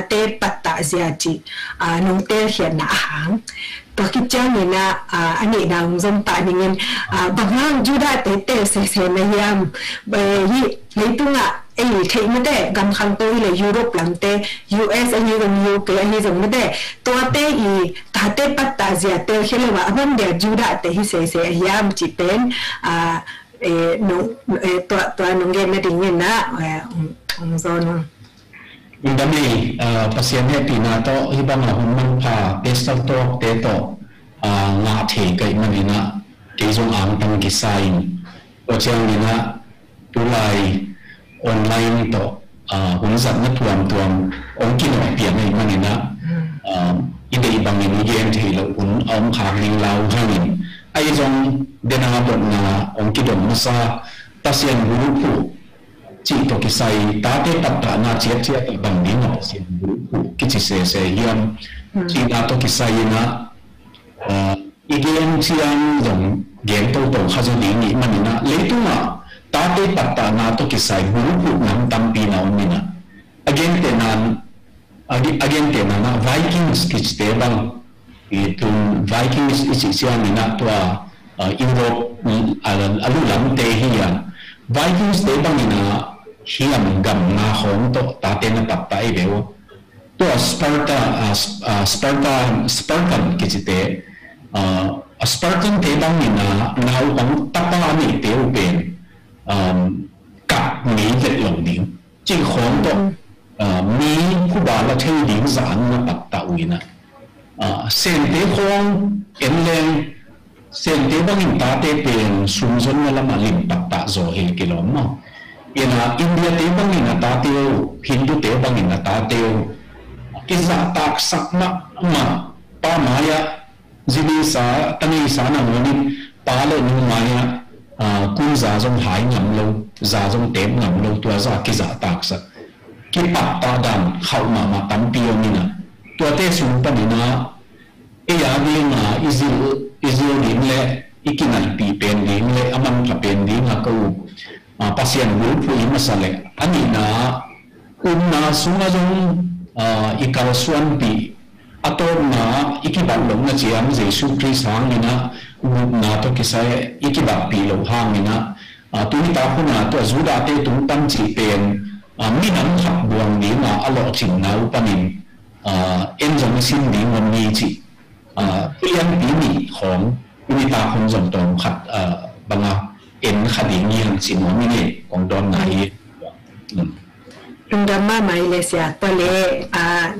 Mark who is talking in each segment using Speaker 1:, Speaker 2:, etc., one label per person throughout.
Speaker 1: te patta zia chi nung te hian na hang to ki chang ni na ani dang zom pa ni ngin bangang juda te se na yam yi leitunga ei thei ma de gam khang to le Europe lam te US ani gam UK ani zom ma de to te I ta te patta zia te helewa abam de juda te hi se yam chi pen no to nung gen na ding na zon
Speaker 2: Indami pasien happy na to ibang ahun man pa pestal to teto nga the kai manina keizong ang tang kisain to chang nina tulai online to hun zat na tuam ong kino pian nei manina ide ibang ni yen the lo un om khang ning lau hangin ai jong dena bon na ong kidom masa pasien guru pu chỉ to cái sai ta te patta na chiat bằng đi nó xin cái chỉ se hiam chỉ na to cái sai na igen chiang dong gen to khazo ni ni manina leituma ta te patta na to cái sai guru nam tam pi na umina again te na Vikings kich te bang itu Vikings ichi chiang ni na to Europe alu lam te hiya Vikings te bang ina hiam gam na hong to ta te na patta I veo to Spartan kichite Spartan te bang ina na bang tapa ni te upen kap mi vet long ding chi hong to mi ku ba la thei ding zan na patta uina sen te hong en leng sen te bang in ta te pen sum zon na la malim patta zo he kilom mo ina India te bang ina ta teo Hindu te bang ina ta teo kiza tak sakma ma pa maya zini sa tani sa na moni pa le nu maya kun za jong hai ngam lo za jong tem ngam lo tua za kiza tak sa ki patta dan khau ma tam pio mina tua te sum pa mina e ya ni ma izil din le ikinal pi pen din le amam ka pen din ha ko pasien group pu masale ani na na sunga jong ikal suan pi ator na ikibal long na chiam Jesu Christ hang ina na to kisai ikibal pi lo hang ina tu ta khu na to zuda te tu tam chi pen mi nam khap buang ni na alo chin na upanin en jong sin ni ngom ni chi pian pi ni khong ni ta khong jong tong khat banga en khading yang sinong ni kong don nai
Speaker 1: Ndama mai le sia pale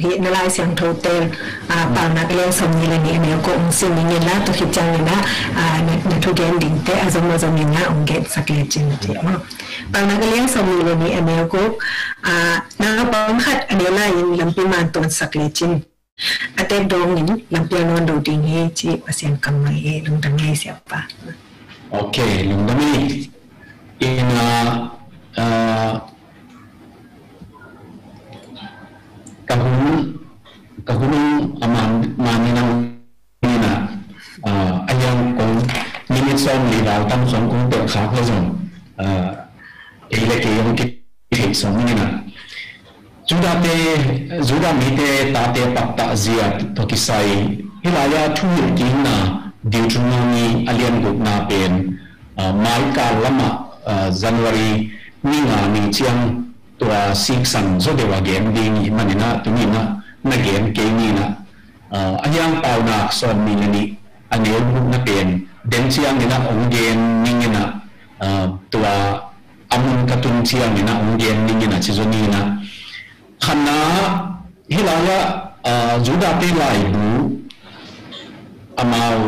Speaker 1: hi nalai siang hotel pa na le som ni le ni me ko sim ni la to hichang na na to gen ding te azom ni na ong get sakle chin ti pa na le som ni le ni me ko na bang khat ane la yin lampi man ton sakle chin ate dong ni lampi non do ding he chi pasien kam mai he lung dang he sia pa
Speaker 2: okay lung dang ni in kahulung aman maninang nina ayang kong minit som li dal tam som kong tek khak le jong ele ke yong ki thei som nina juda mi te ta te patta zia to kisai hilaya thu yin na Deuteronomy alian guk na pen mai ka lama January ni nga ni chiang tua sik san zo de wa gen ding manina tumina na gen ke ni na ayang pau na son mi ni anel bu na pen den chiang ni na ong gen ni na tua amun katun chiang ni na ong gen ni na chi zo ni na khana hilaya juda te lai bu amau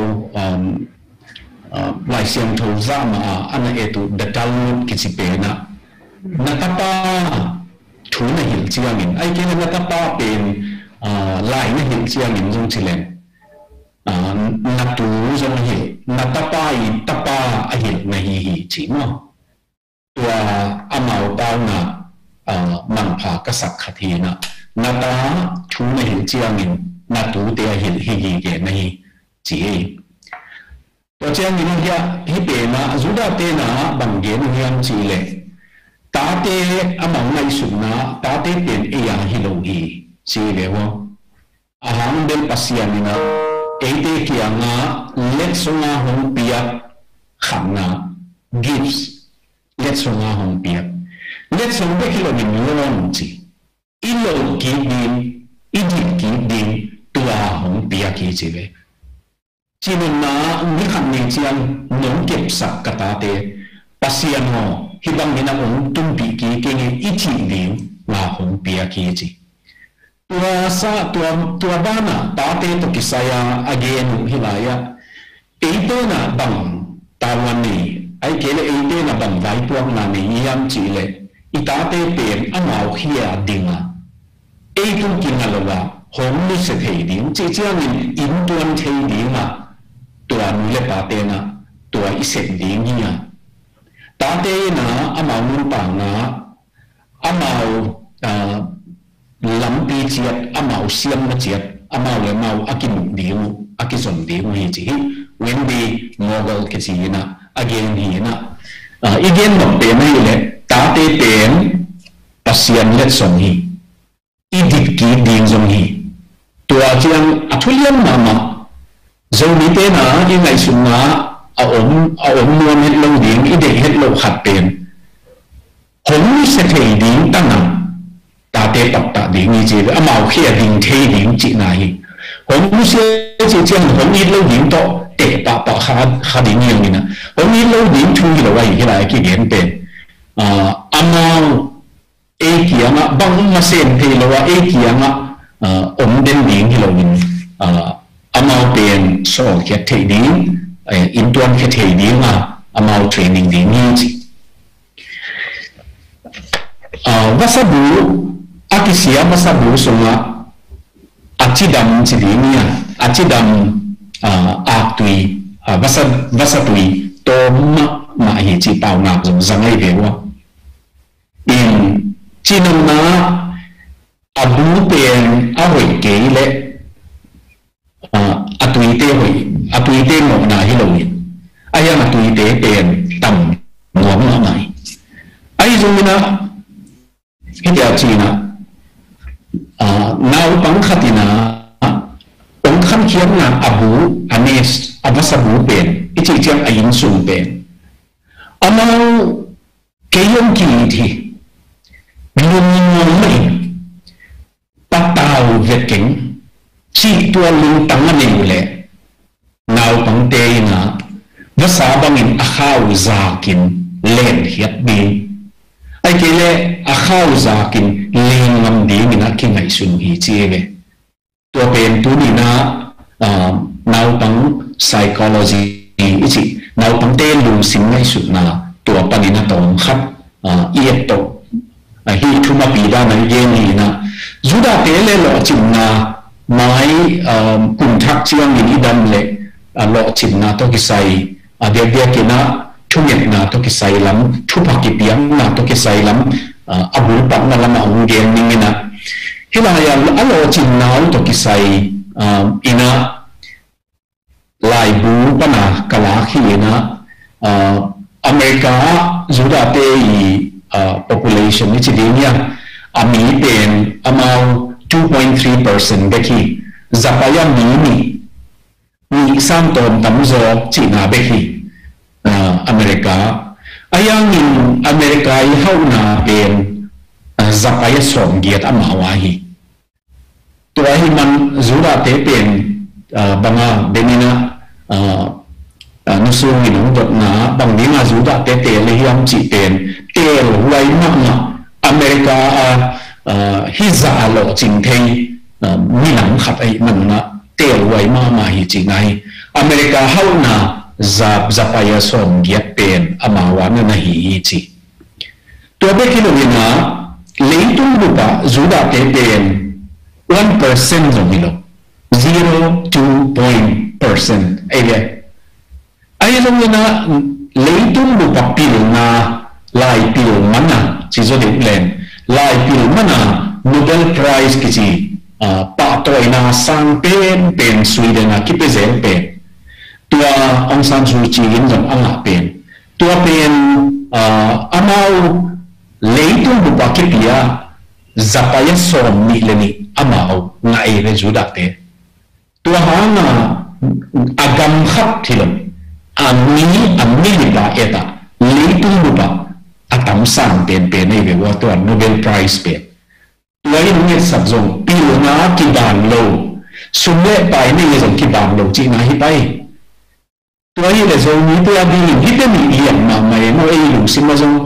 Speaker 2: lai siang tho za ma ana etu da talmud kichipe na natapa thu na hil chiangin ai ke natapa pen lai na hil chiangin jong chilen natu jong hi natapa I tapa a hil na hi chi mo tua amau pau na man pha ka sak khathina nata thu na hil chiangin natu te a hil hi ke na hi chi to chiangin ya hi pe na juda te na bangge nu hiam chi le ta te amang nai sum na ta te pen e ya hi lo hi chi lewo ahang bel pasianina ete kianga letsonga hong pia khamna gives letsonga hong pia letsong be kilo min lon chi ilo ki din idit ki din tua hong pia ki chi ve chinun na ni kham ni chiang nong kep sak katate pasian ho hibang hina ong tumpi ki kenge ichi liu nga hong pia ki chi tua bana tate to kisaya again hilaya ito na bang tawan ni ay kele ito na bang vai tuang na ni yam chile itate pen amaw hiya dinga ito kinalawa hong ni se thei ding chi chiang in tuan thei dinga tua nule tate na tua isek ding hiya tate na amaw mun pa na amaw lampi chiat amau siam na chiat amau le mau akinuk dimu akison dimu hi chi wendy mogol ke chi na again hi na again no pe mai le ta te pen pasian let song hi idit ki ding song hi tua chiang athuliam mama zomi te na i ngai sunga a om nuam het lo ding i de het lo khat pen hong se thei ding tanam ta te tập ta đi như gì vậy mà khi đình thế đình chị này hôm xưa chị chẳng hôm ít lâu đình to để bà khá đình nhiều nè hôm ít lâu đình chung là vậy cái này cái điểm bên amao e kia mà bang mà xem thì là e kia mà ông đến đình thì là mình amao bên số cái thế đình in tuan cái thế đình mà amao training đình như gì wasabu akisia masabu sunga achidam chidinia achidam aktui vasatui toma ma hi chi pau na zangai vewa in chinam na abu pen ahoi ke le atui te mo na hi lowi aya atui te pen tam mo ma mai ai zungina hitia china nau pang khatina pang kham khiam na abu anes abasabu pen ichi chiang ayin sum pen amau kayong ki thi minum mai patau veking chi tua lung tang ani le nau pang te na vasa bangin akhau zakin len hiat bin ai kele akhau zakin len ngam di mina ki ngai sun hi chive to pen tu ni na nau pang psychology ichi nau pang te lung sim ngai sun na to panina tong khat iet to hi thuma pi da na ye ni na juda te le lo chin na mai kun thak chiang ni dam le lo chin na to ki sai de de ki na thunget na to ki sai lam thupa ki piang na to ki sai lam abu pa na lama ung gen ni na hilaya alo chin na to ki sai ina lai bu pana kala khi na america juda te population ni chidinia ami pen amau 2.3% beki zapaya ni sam tom tamzo china beki Amerika ayang in Amerika i hauna pen zapaya som giat amawahi to hi man zura te pen banga benina nusung in dot na bang dinga zura te le hiam chi pen tel wai ma Amerika hi za lo ching thei mi nang khat ai man na tel wai ma hi chi ngai Amerika hauna zapaya som giat pen amawana na hi chi to be kilomina leitung lupa zuda te pen 1% zomilo 0.2% ege ai zomina leitung lupa pilna lai pil mana chi zo de len lai pil mana Nobel Prize kichi pa toina sang pen Sweden a kipezel pen tua Aung San Suu Kyi in dong anga pen tua pen amau leitung bupa kipia zapaya som ni leni ama ngai le juda te tua hanga agam khat thilom ami ba eta leitu ba atam sang ten pe nei ve wa to Nobel Prize pe tua in nge sak zong pil na ki ban lo sumle pai nei zong ki ban lo chi na hi pai tua hi le zong ni tua bi hi te mi liam ma mai mo ei lu sim ma zong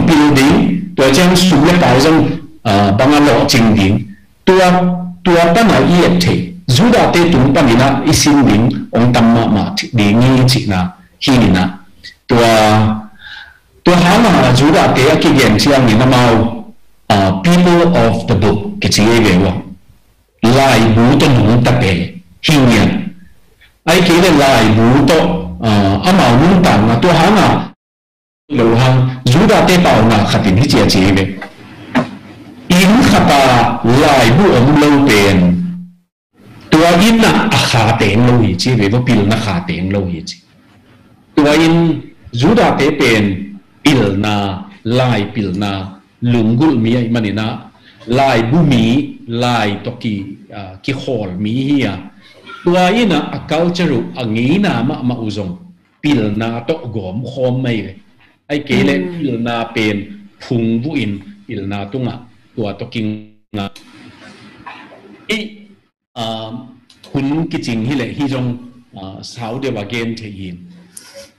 Speaker 2: pil di tua chang sumle pai zong bangalo ching ding tua ta na yet the juda te tum panina isin ding ong tamma ma ding ni chi na hi na tua hana juda te ki gen chiang ni na mau people of the book ki chi ve wa lai bu to nu ta pe hi nya ai ki le lai bu to amao nu ta na tua hana lo hang juda te pa na khatin hi chia chi ve in khata lai bu om lo pen tua in na akha teng lo hi chi ve bo pil na kha teng lo hi chi tua in juda te pen pil na lai pil na lungul mi ai manina lai bu mi lai to ki khol mi hi ya tua in a culture angi na ma uzong pil na to gom khom mai ai ke le pil na pen phung bu in pil na tunga tua to king nga hun ki ching hi le hi jong sau de wa gen the yin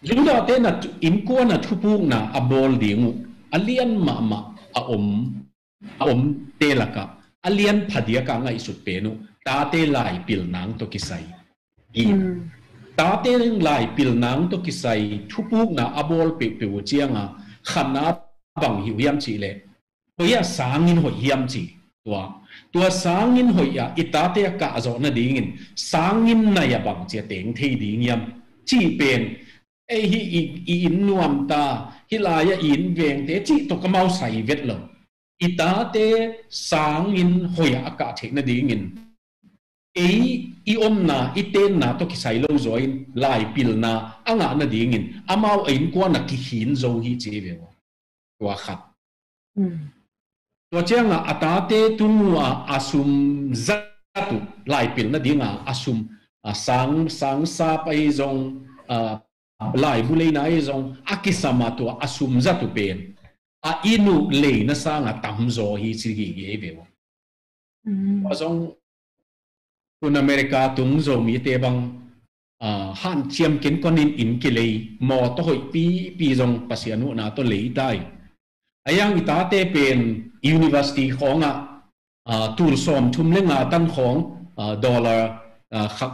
Speaker 2: juda te na in ko na thupu na abol ding alian ma om te laka alian phadia ka ngai sut pe nu ta te lai pil nang to ki sai ta te lai pil nang to ki sai thupu na abol pe pe wo chianga khana bang hi yam chi le hoya sangin ho yam chi tua sangin hoya itate ka zo na dingin sangin na ya bang che teng thei ding yam chi pen ei hi in nuam ta hilaya in veng te chi to kamau sai vet lo itate sangin hoya ka the na dingin ei I om na iten na to ki sai lo zoin lai pil na anga na dingin amau ein ko na ki hin zo hi che ve tua khat tua chiang atate tunua asum zatu lai pil na dinga asum sang sa pai zong lai bulei na zong akisama to asum zatu pen a inu le na sanga tam zo hi chi gi ge ve zong kun America tung zo mi te bang han chiam ken konin in ki le mo to hoi pi zong pasianu na to le dai ayang itate pen university khonga tur som thum lenga tan khong dollar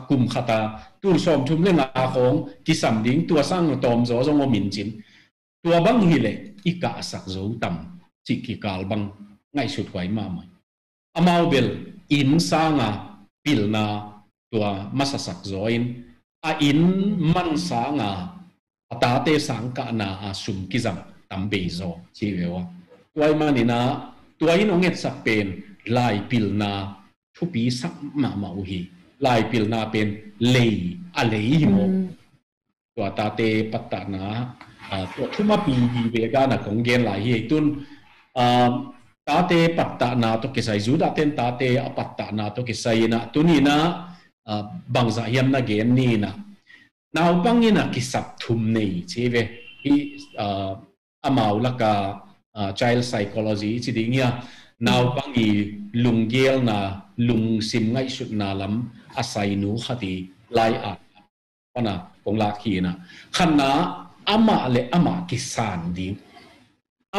Speaker 2: kum khata tur som thum lenga khong ki sam ding tua sang tom zo zong min chin tua bang hi le ika sak zo tam chi ki kal bang ngai sut kwai ma mai amau bel in sanga pil na tua masasak zoin a in man sanga atate sang ka na sum ki zam tam be zo chi vewa tuai manina tuai no nget sak pen lai pil na thupi sak ma hi lai pil na pen lei a lei mo tua ta te patta na tua thuma pi ve ga na kong gen lai hi tun ta te patta na to ke sai juda ten ta te patta na to ke sai na tunina bangza yam na gen ni na naw pangina ki sap thum nei cheve hi amau laka child psychology chi dingia naw pangi lunggel na lung sim ngai sut na lam asai nu khati lai a ona kongla khi na khanna ama le ama kisan di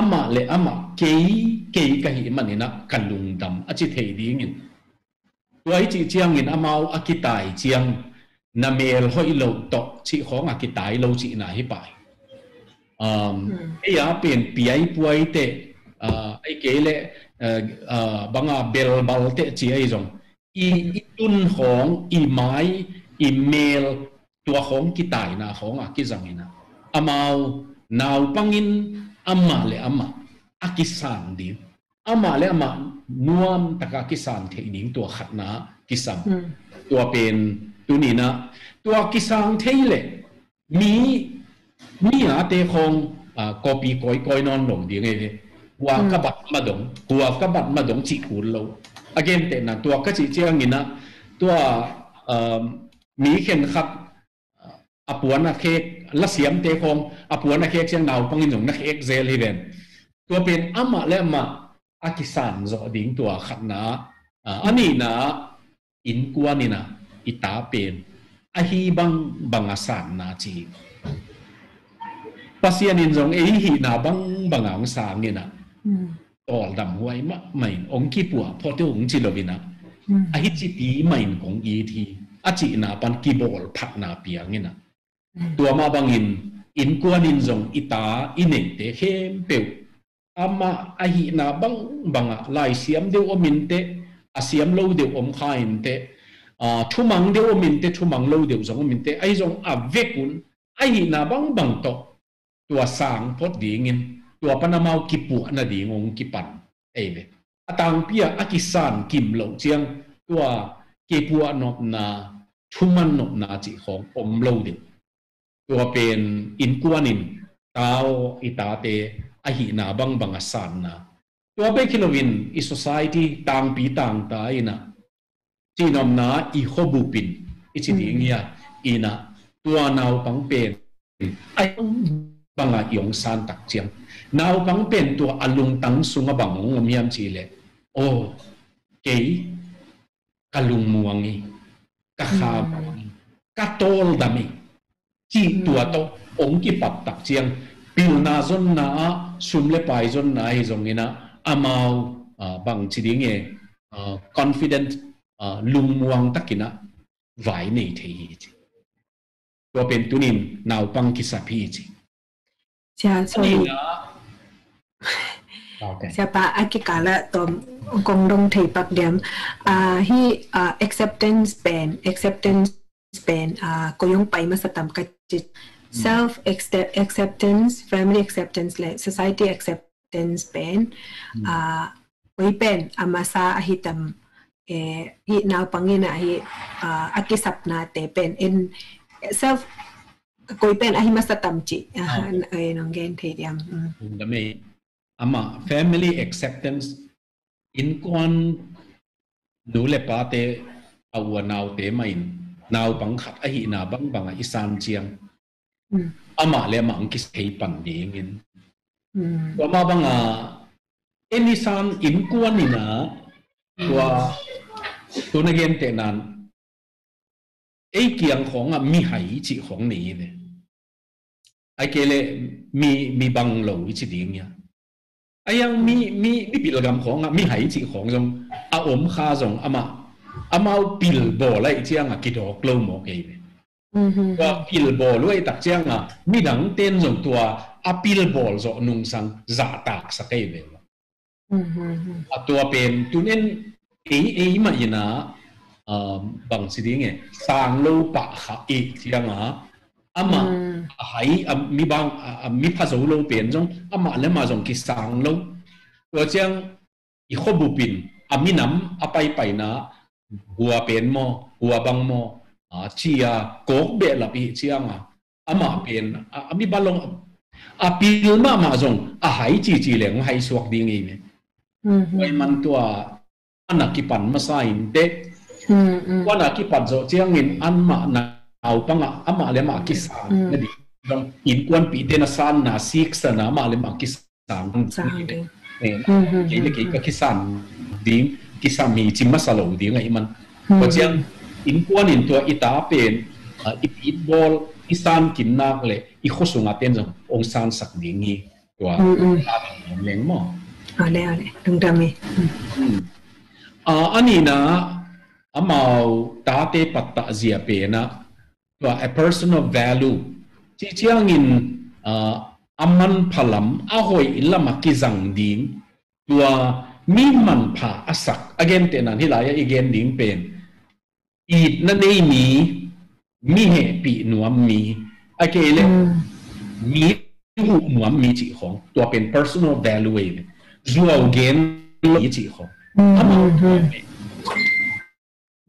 Speaker 2: ama le ama ke ka hi manina kalung dam achi thei ding in tuai chi chiang in amau akitai chiang na mel hoi lo to chi khong akitai lo chi na hi pai ya pen piai puai te ai ke le banga bel bal te chi ai jong i tun khong i mai i mel tua khong kitai na khong ki zangina amau naw pangin amma le amma akisan di amma le amma nuam taka kisan the ding tua khatna kisam tua pen tunina tua kisang theile mi ate khong copy koi non long ding e wa ka bat ma dong chi khun lo again แต่นั้นตัวก็จีเจียงนี่นะตัวมีเข็นขัดอปวนนักเอกละเสียมเตะคงอปวนนักเอกเชียงดาวปังอินงนักเอกเซลฮิเวนตัวเป็นอามาและมาอากิสันจอดิ่งตัวขัดนะอันนี้นะอินกวนนี่นะอิตาเป็นอาฮีบังอาสันนาจีภาษาอินจงฮีนาบังอังสางนี่นะตอลดำไว้ไม่องค์กีปัวพอที่องค์จิโลวินะอาฮิจิตีไม่ของอีทีอาจินาปันกีบอลพักนาเปียงนี่นะตัวมาบังอินกวนอินจงอิตาอินเตเข้มเปียวอามาอาฮินาบังลายเสียมเดียวอมินเตอาเสียมโลเดียวอมข้าอินเตทุ่มังเดียวอมินเตทุ่มังโลเดียวจงอมินเตไอจงอาเวกุนอาฮินาบังโตตัวสางพอดีเงินตัวปนามาวกิปัวนาดีงงกิปันเอเวต่างเปียอากิสานกิมเหลาเจียงตัวกิปัวนบนาทุ่มันนบนาจิของอมโลเดียวตัวเป็นอินกวนินตาวอิตาเตอาหินาบังอาสานนะตัวเบคิโลวินอีโซไซตี้ต่างปีต่างตายนะจีนอมนาอีโคบุปินอิจิติงเงียอีนะตัวนาวปังเป็นไอบังยองซานตักเจียงนาวปังเป็นตัวอลุงตังสุงบังงมียมจีเลโอเกยกะลุงมัวงีกะขาวกะโตลดามีจีตัวโตองกิปับตักเจียงปิวนาจนนาสุมเลปายจนนาฮิจงเงินะอามาวบังจีดิงเอconfident ลุงมัวงตักกินะไว้ในเทียจีตัวเป็นตุนินนาวปังกิสับพีจี
Speaker 1: 所以siapa aki kala tom kong dong thei pak dem hi acceptance pen ko yung pai masatam ka self acceptance family acceptance le society acceptance pen oi pen amasa ahitam hi naw pangina hi aki sapna te pen in self koi pen ahi masatam chi ai nong gen thei diam
Speaker 2: dami ama family acceptance in kon nu le pa te awa naw te main naw pang khat ahi na bang isan chiang ama le ma ang kis thei pan dingin wa ma banga enisan in kon ni na wa tu na gen te nanไอ้เกียงของมีหายจิของนี้เนี่ยไอ้เกลมีบังเหลาจิดิ่งเนี่ยไอ้ยังมีปิลกรรมของมีหายจิของจงอาอมข้าจงอามาปิลบ่อไรเจียงกิดอกลมอกเองว่าปิลบ่อด้วยตักเจียงมีดังเต้นจงตัวอาปิลบ่อจงนุ่งสังจ่าตากสักเองตัวเป็นตัวนั้นไอ้มาอีน่ะบางสิ่งเนี่ยสร้างโลกปะขาอีกที่ยังอามาให้มีบางมีภาษาโลกเปลี่ยนจงอามาแล้วมาจงกิสร้างโลกตัวเจ้าอีกขบุปินมีน้ำไปนะหัวเป็นมอหัวบางมอเชียโกเบลปีเชียงอามาเป็นมีบาลงปีลมาจงให้จีเหลงให้สวกดิ่งอีกไว้มันตัวอันนักกิปันมาใส่เด็กว่านักกิปันโจเจียงอินอันมาหนาวปังอามาเลมากิสานนั่นดิตรงอินกวนปีเดนสานนาซิกสนามาเลมากิสานเนี่ยกี่ก็กิสานดิ้งกิสานมีจิมมาสโลดิ้งไงมันเพราะเจียงอินกวนอินตัวอิตาเป็นอีปีบอลอีสานกินนักเลยอีข้อสุงอาเต้นจงองซานสักดิ้งนี่ตัวลาเป็นเลี้ยงมั้ง
Speaker 1: อะไรตรงดำมี
Speaker 2: อันนี้นะอามาตาเตปัตตะเสียเป็นนะตัว a personal value ที่เจียงอินอามันพลัมอาหอยอินละมักกิจังดิ้งตัวมีมันผาอสัก again เตนันที่หลาย again ดิ้งเป็นอีดนั่นเองมีเหตุปีหนวมมีไอเกลมีหูหนวมมีจิของตัวเป็น personal value จัวเกนมีจิของอามา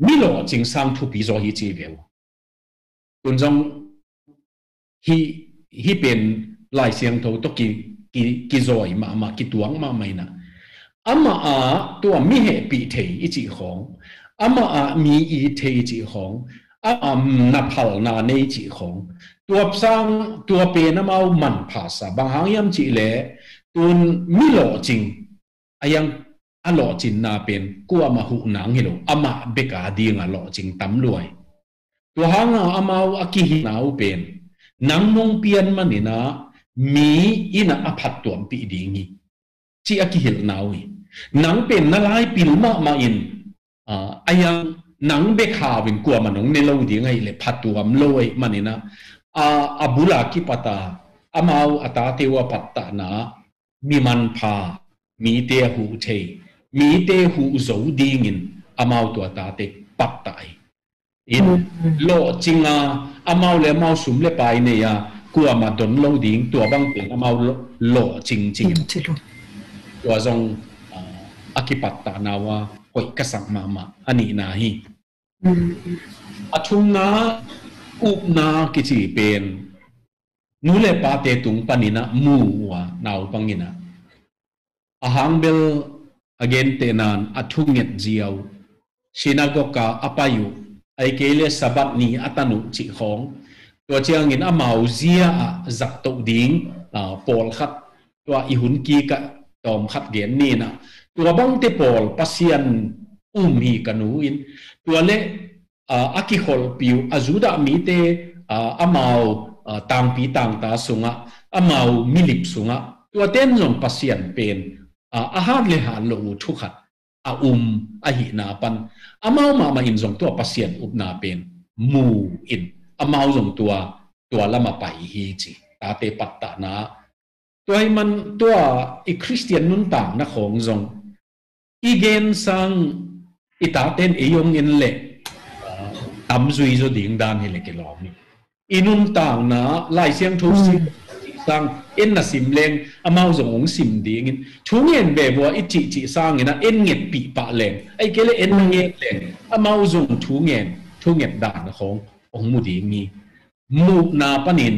Speaker 2: มีหล่อจริงสร้างทุกปีจอฮีจีเวลคุณจงฮีเป็นลายเสียงโทตกิจอยมากิตวงมาไม่นะ ama a tua mi he pi thei I chi khong ama a mi I thei chi khong a na phal na nei chi khong tua sang tua pe na mau man pha sa bang hang yam chi le tun mi lo ching ayang a lo chin na pen ku ama hu nang hi lo ama beka ding a lo ching tam luai tua hang amau aki hi nau pen nang mong pian manina mi ina aphat tuam pi ding hi chi aki hil nawi nang pen na lai pil ma in ayang nang be khawin kwa manong ne lo ding ai le phatuam loi manina abula ki pata amau ata tewa patta na mi man pha mi te hu thei mi te hu zo ding in amau to ata te patta ai in lo chinga amau le mau sum le pai ne ya kwa ma don lo ding to bang pen amau lo ching tua zong akipatta nawa koi kasak mama ani na hi achung na up na kichi pen nule pa te tung panina mu wa naw pangina ahang bel again te nan athunget jiao sinagoga apayu ai kele sabat ni atanu chi khong to chiang in amau zia a zak to ding pol khat to I hun ki ka tom khat gen ni na tua bang te pol pasian hi kanu in tua le akihol piu azuda mi te amau tang pi tang ta sunga amau milip sunga tua ten zong pasian pen ahan le han lo thu khat a hi na pan amau ma in zong tua pasian up na pen mu in amau zong tua lama pai hi chi ta te patta na tua man tua I Christian nun tang na khong zong igen sang ita ten eyong in le tam zui zo ding dan hi le ke lom ni inun tang na lai siang thu si sang en na sim leng amau zong ong sim ding in thu ngien be bo I chi sang ina en nget pi pa leng ai ke le en nget leng amau zong thu nget dan na khong ong mu ding ni mu na panin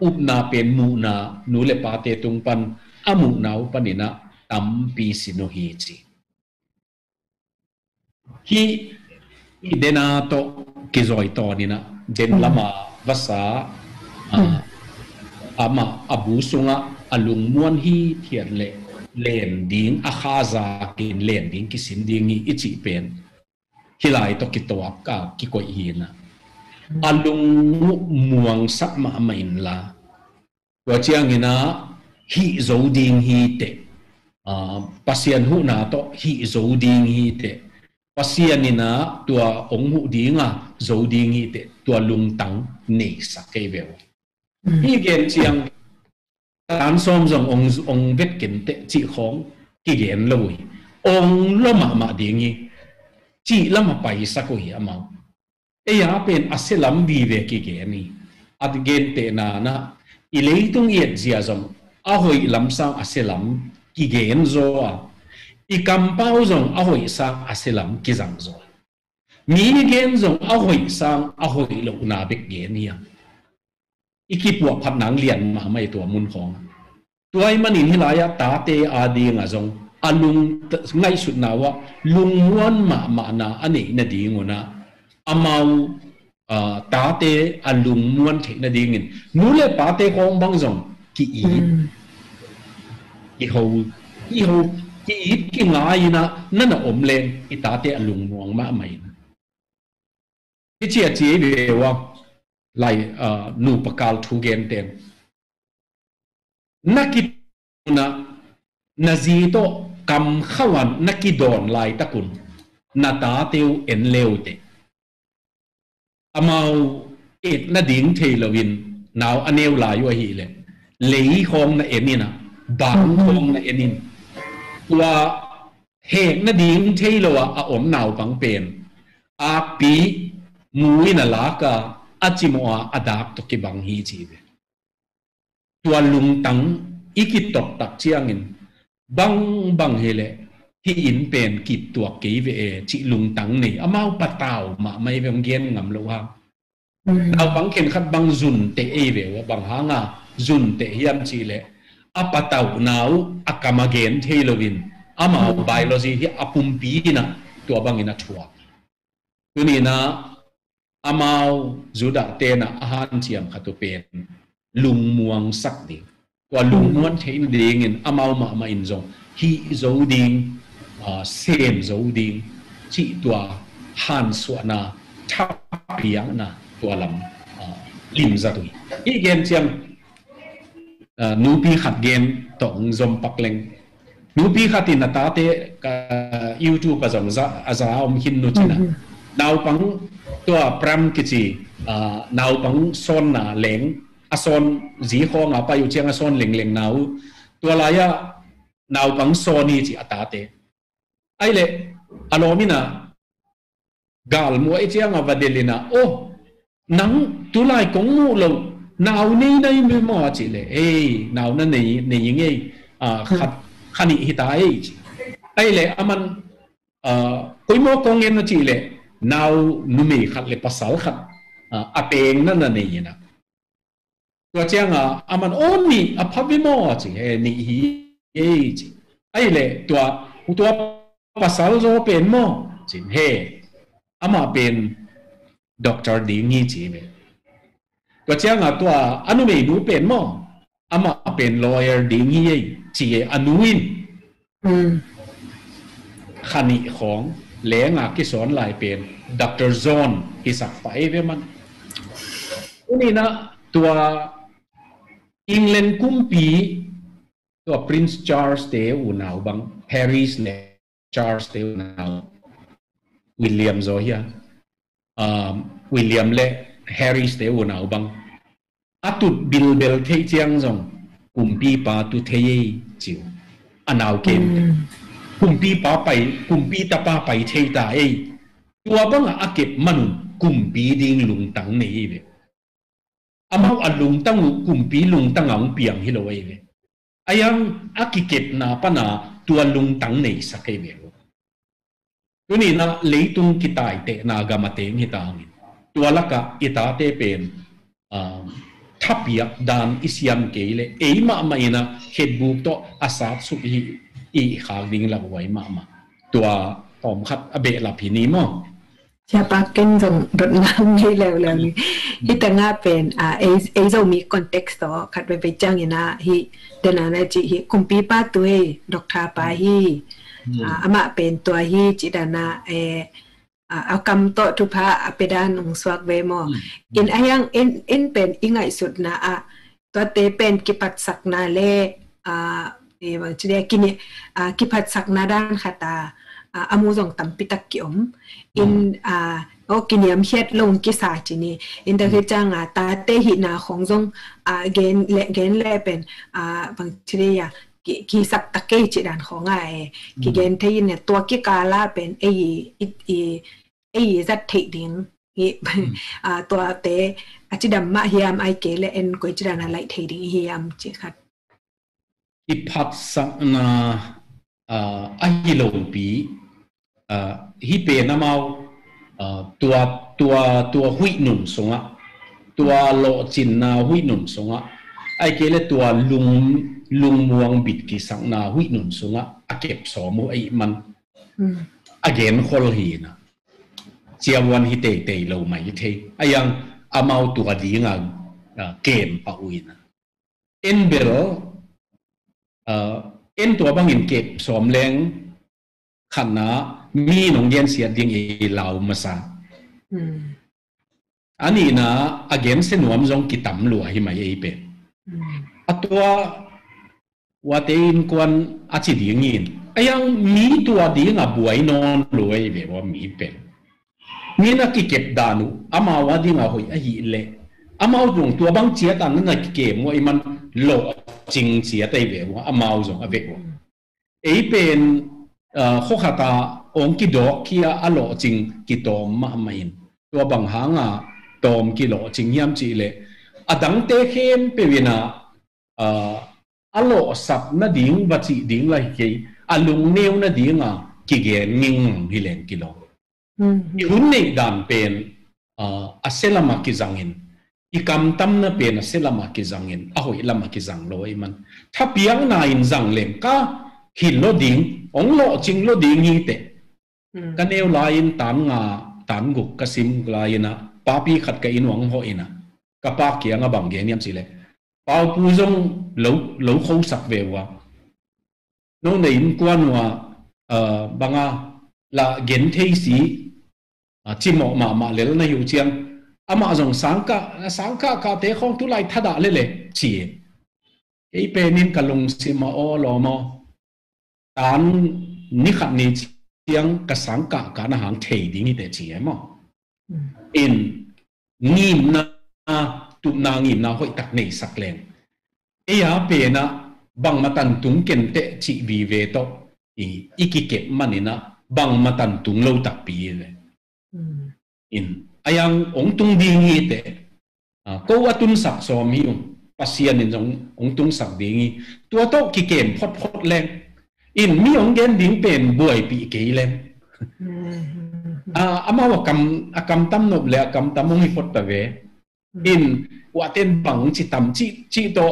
Speaker 2: up na pen mu na nu le pa te tung pan amu nau panina tam pi sino hi chi hi idena to kizoi to ni na den lama vasa ama abu sunga alung muan hi thian le len ding a khaza kin len ding ki sin ding ni ichi pen hilai to ki to ka ki ko hi na alung muang sak ma main la to chiang ina hi zo ding hi te pasian hu na to hi zo ding hi te pasian ina tua ong hu dinga zo ding hi te tua lung tang nei sa ke vel hi gen chiang tan som jong ong vet ken te chi khong ki gen loi ong lo ma ding hi chi lama pai sa ko hi amau eya pen aselam bi ve ki ge ni at gen te na ileitung yet zia zong ahoi lam sang aselam ki gen zo I kampau zong ahoi sang aselam ki zang zo mi gen zong ahoi sang ahoi lo na bek gen ni iki pu phat nang lian ma mai to mun khong tuai manin hilaya ta te adi nga zong alung ngai sut na wa lung muan ma na ani na dingona amau ta te alung muan the na dingin nule pa te khong bang zong ki I ho ki ki ngai na nana om len I ta te alung muang ma mai ki chia chi be wa lai nu pakal thu gen ten nakit na zi to kam khawan nakidon lai takun na ta teu en leu te amau et na ding thei lovin naw aneu la yo hi le lei khom na enina bang khom na enin tua hek na ding thei lo a om naw pang pen a pi mui na la ka achimoa adak to ki bang hi chi be tua lung tang ikitok tak chiangin bang hele hi in pen kip tua ke ve chi lung tang ni amau patau ma mai vem gen ngam lo ha naw bang ken khat bang zun te e ve wa bang hanga zun te hiam chi le apatau naw akamagen theilovin ama biology hi apumpi na tua bangina thua tunina amau juda te na ahan chiam khatu pen lungmuang sak ding tua lungmuan thein ding in amau ma in zong hi zo ding sem zo ding chi tua han suana thap piang na tua lam lim za tu i gen chiam nu pi khat gen tong zom pak leng nu pi khatin na ta te YouTube ka zong za azam hin nu china naw pang tua pram kichi naw pang son na leng ason zi kho nga pa yu chiang ason leng leng naw tua la ya naw pang soni chi atate ai le alomina gal mo ai chiang avadelina oh nang tulai kong mu lo nào ni đây mới mò chỉ lệ nào nó này những cái khát khani hitai ai lệ aman cuối mô công nhân nó chỉ lệ nào numi khát lệ pasal khát apeng nó là này na tôi chăng aman ôm ni aphabi mò chỉ ni hi chỉ ai lệ tua pasal zo pen mò chỉ he ama pen doctor đi nghi chỉ vềก็เจ้าง่ะตัวอนุเมนูเป็นมั้งอามาเป็น lawyer ดีงี้จีอนุวินขณีของแหลงอ่ะที่สอนลายเป็นดร.จอห์นที่สักไฟเวมันนี่นะตัวอังกฤษกุมปีตัว Prince Charles เตอูนาวบัง Harry's เน Charles เตอูนาววิลเลียมโซเฮียวิลเลียมเล่Harry เตอูนาวบังอาตุดบิลเบลเทเจียงซงกุมปีปาตุเทยจิวอนาวเกมกุมปีปาไปกุมปีตาปาไปเทตาตัวบังอาเก็บมันกุมปีดิงลุงตังนี่เวอามาอันลุงตังกุมปีลุงตังangเปียงฮิโลเวอายังอากิเก็บนาปนาตัวลุงตังนี่สักเวตัวนี้นะเลยตุงกิตายเตนากามาเตงฮิตางตัวละกะอิตาเตเป็นทับยักดานอิสยามเกลมาอินะเฮดบุกโตอาสาสุอีขากดิ่งละไว้มาตัวปอมขัดอเบะละพินีมั้ง
Speaker 1: จะปากเก่งส่งรถน้ำให้แล้วนี่ที่แต่งาเป็นจะมีคอนเท็กซ์ต่อขัดไปจังยินะฮิเดนานะจิฮิคุมปีป้าตัวดอกทาปาฮิอามาเป็นตัวฮิจิดานะเอากำโตทุพะไปด้านองสวกเวมออินอายังอินเป็นอิงไงสุดนะตัวเตเป็นกิปัสสักนาเลบางทีเรียกกินกิปัสสักนาด้านขัตาอามูจงตัมปิตะกิอมอินโอกินยามเฮ็ดลงกิสาจินีอินเดคือจังตาเตหินาของจงเกณฑ์แลเป็นบางทีเรียกกีสักตะเกจิดานของกีเกนเทยินเนี่ยตัวกิกาลาเป็นจัดเทดิงตัวเตอจิดัมมาเฮียมไอเกเลเอ็นกุจิดานอะไรเทดิงเฮียมจิคัด
Speaker 2: อิพัดสักนาไอโลปีฮิเปนามาวตัวหุยนุนสงะตัวโลจินนาหุยนุนสงะไอเกเลตัวลุงมวงบิดกิสังนาหุยนุนสงะอาเก็บสอมูไอมันอาเกนคอลฮีนะเจียวันฮิเตโลไม่เทไอยังอามาตัวดีงาเกมปะอุยนะเอ็นเบลเอ็นตัวบางอินเก็บสอมแรงขันนะมีหนองเย็นเสียดิ่งเหล่ามาซาอันนี้นะอาเกนเสนวมจงกิตำหลัวหิมายเป็นตัวว่าเต็นกวนอาชีดิ่งอินไอยังมีตัวดิ่งบวยนอนรวยแบบว่ามีเป็นมีนักเก็บดานุอามาวดิ่งหอยไอหิเละอามาจงตัวบางเจียตันนั่นเก็บว่ามันโลจริงเสียใจแบบว่าอามาจงเอาแบบว่าเป็นข้อขาตาองกิโดคียอโลจริงกิโตมมาไม่เห็นตัวบางหางตอมกิโลจริงยามจีเลยดังเตะเข้มเป็นวินาอโลสับนาดิ่งวัดจีดิ่งไรกี่ลุงเนียวนาดิ่งกิเกนงิงฮิเลนกิโลหุ่นในด่านเป็นเซลามากิจังอินอีกำตั้มน่ะเป็นเซลามากิจังอินหอยลามากิจังลอยมันถ้าเปียงนายจังเลงก็ hin lo ding ong lo ching lo ding hi te kan eu lain tan guk kasim laina papi khat ka inwang ho ina ka pa kia nga bang ge niam si le pau pu zong lo khou sak ve wa no nei in kwan wa banga la gen thei si chimo ma le na hiu chiang ama zong sangka ka te khong tu lai thada le chi ei pe nin kalung sima o lo mo tan ni khat ni chiang ka sangka ka na hang thei ding te chi mo in ngim na tu na ngim na hoi tak nei sak leng e ya pe na bang matan tung ken te chi vi ve to iki ke manina bang matan tung lo tak pi le in ayang ong tung ding hi te ko atun sak so mi pasian in ong tung sak ding tua to ki ken phot leng in mi ong gen ding pen buai pi ke leng ama wa kam tam nop le kam tam ong hi phot ta ve in wa ten bang chi tam chi to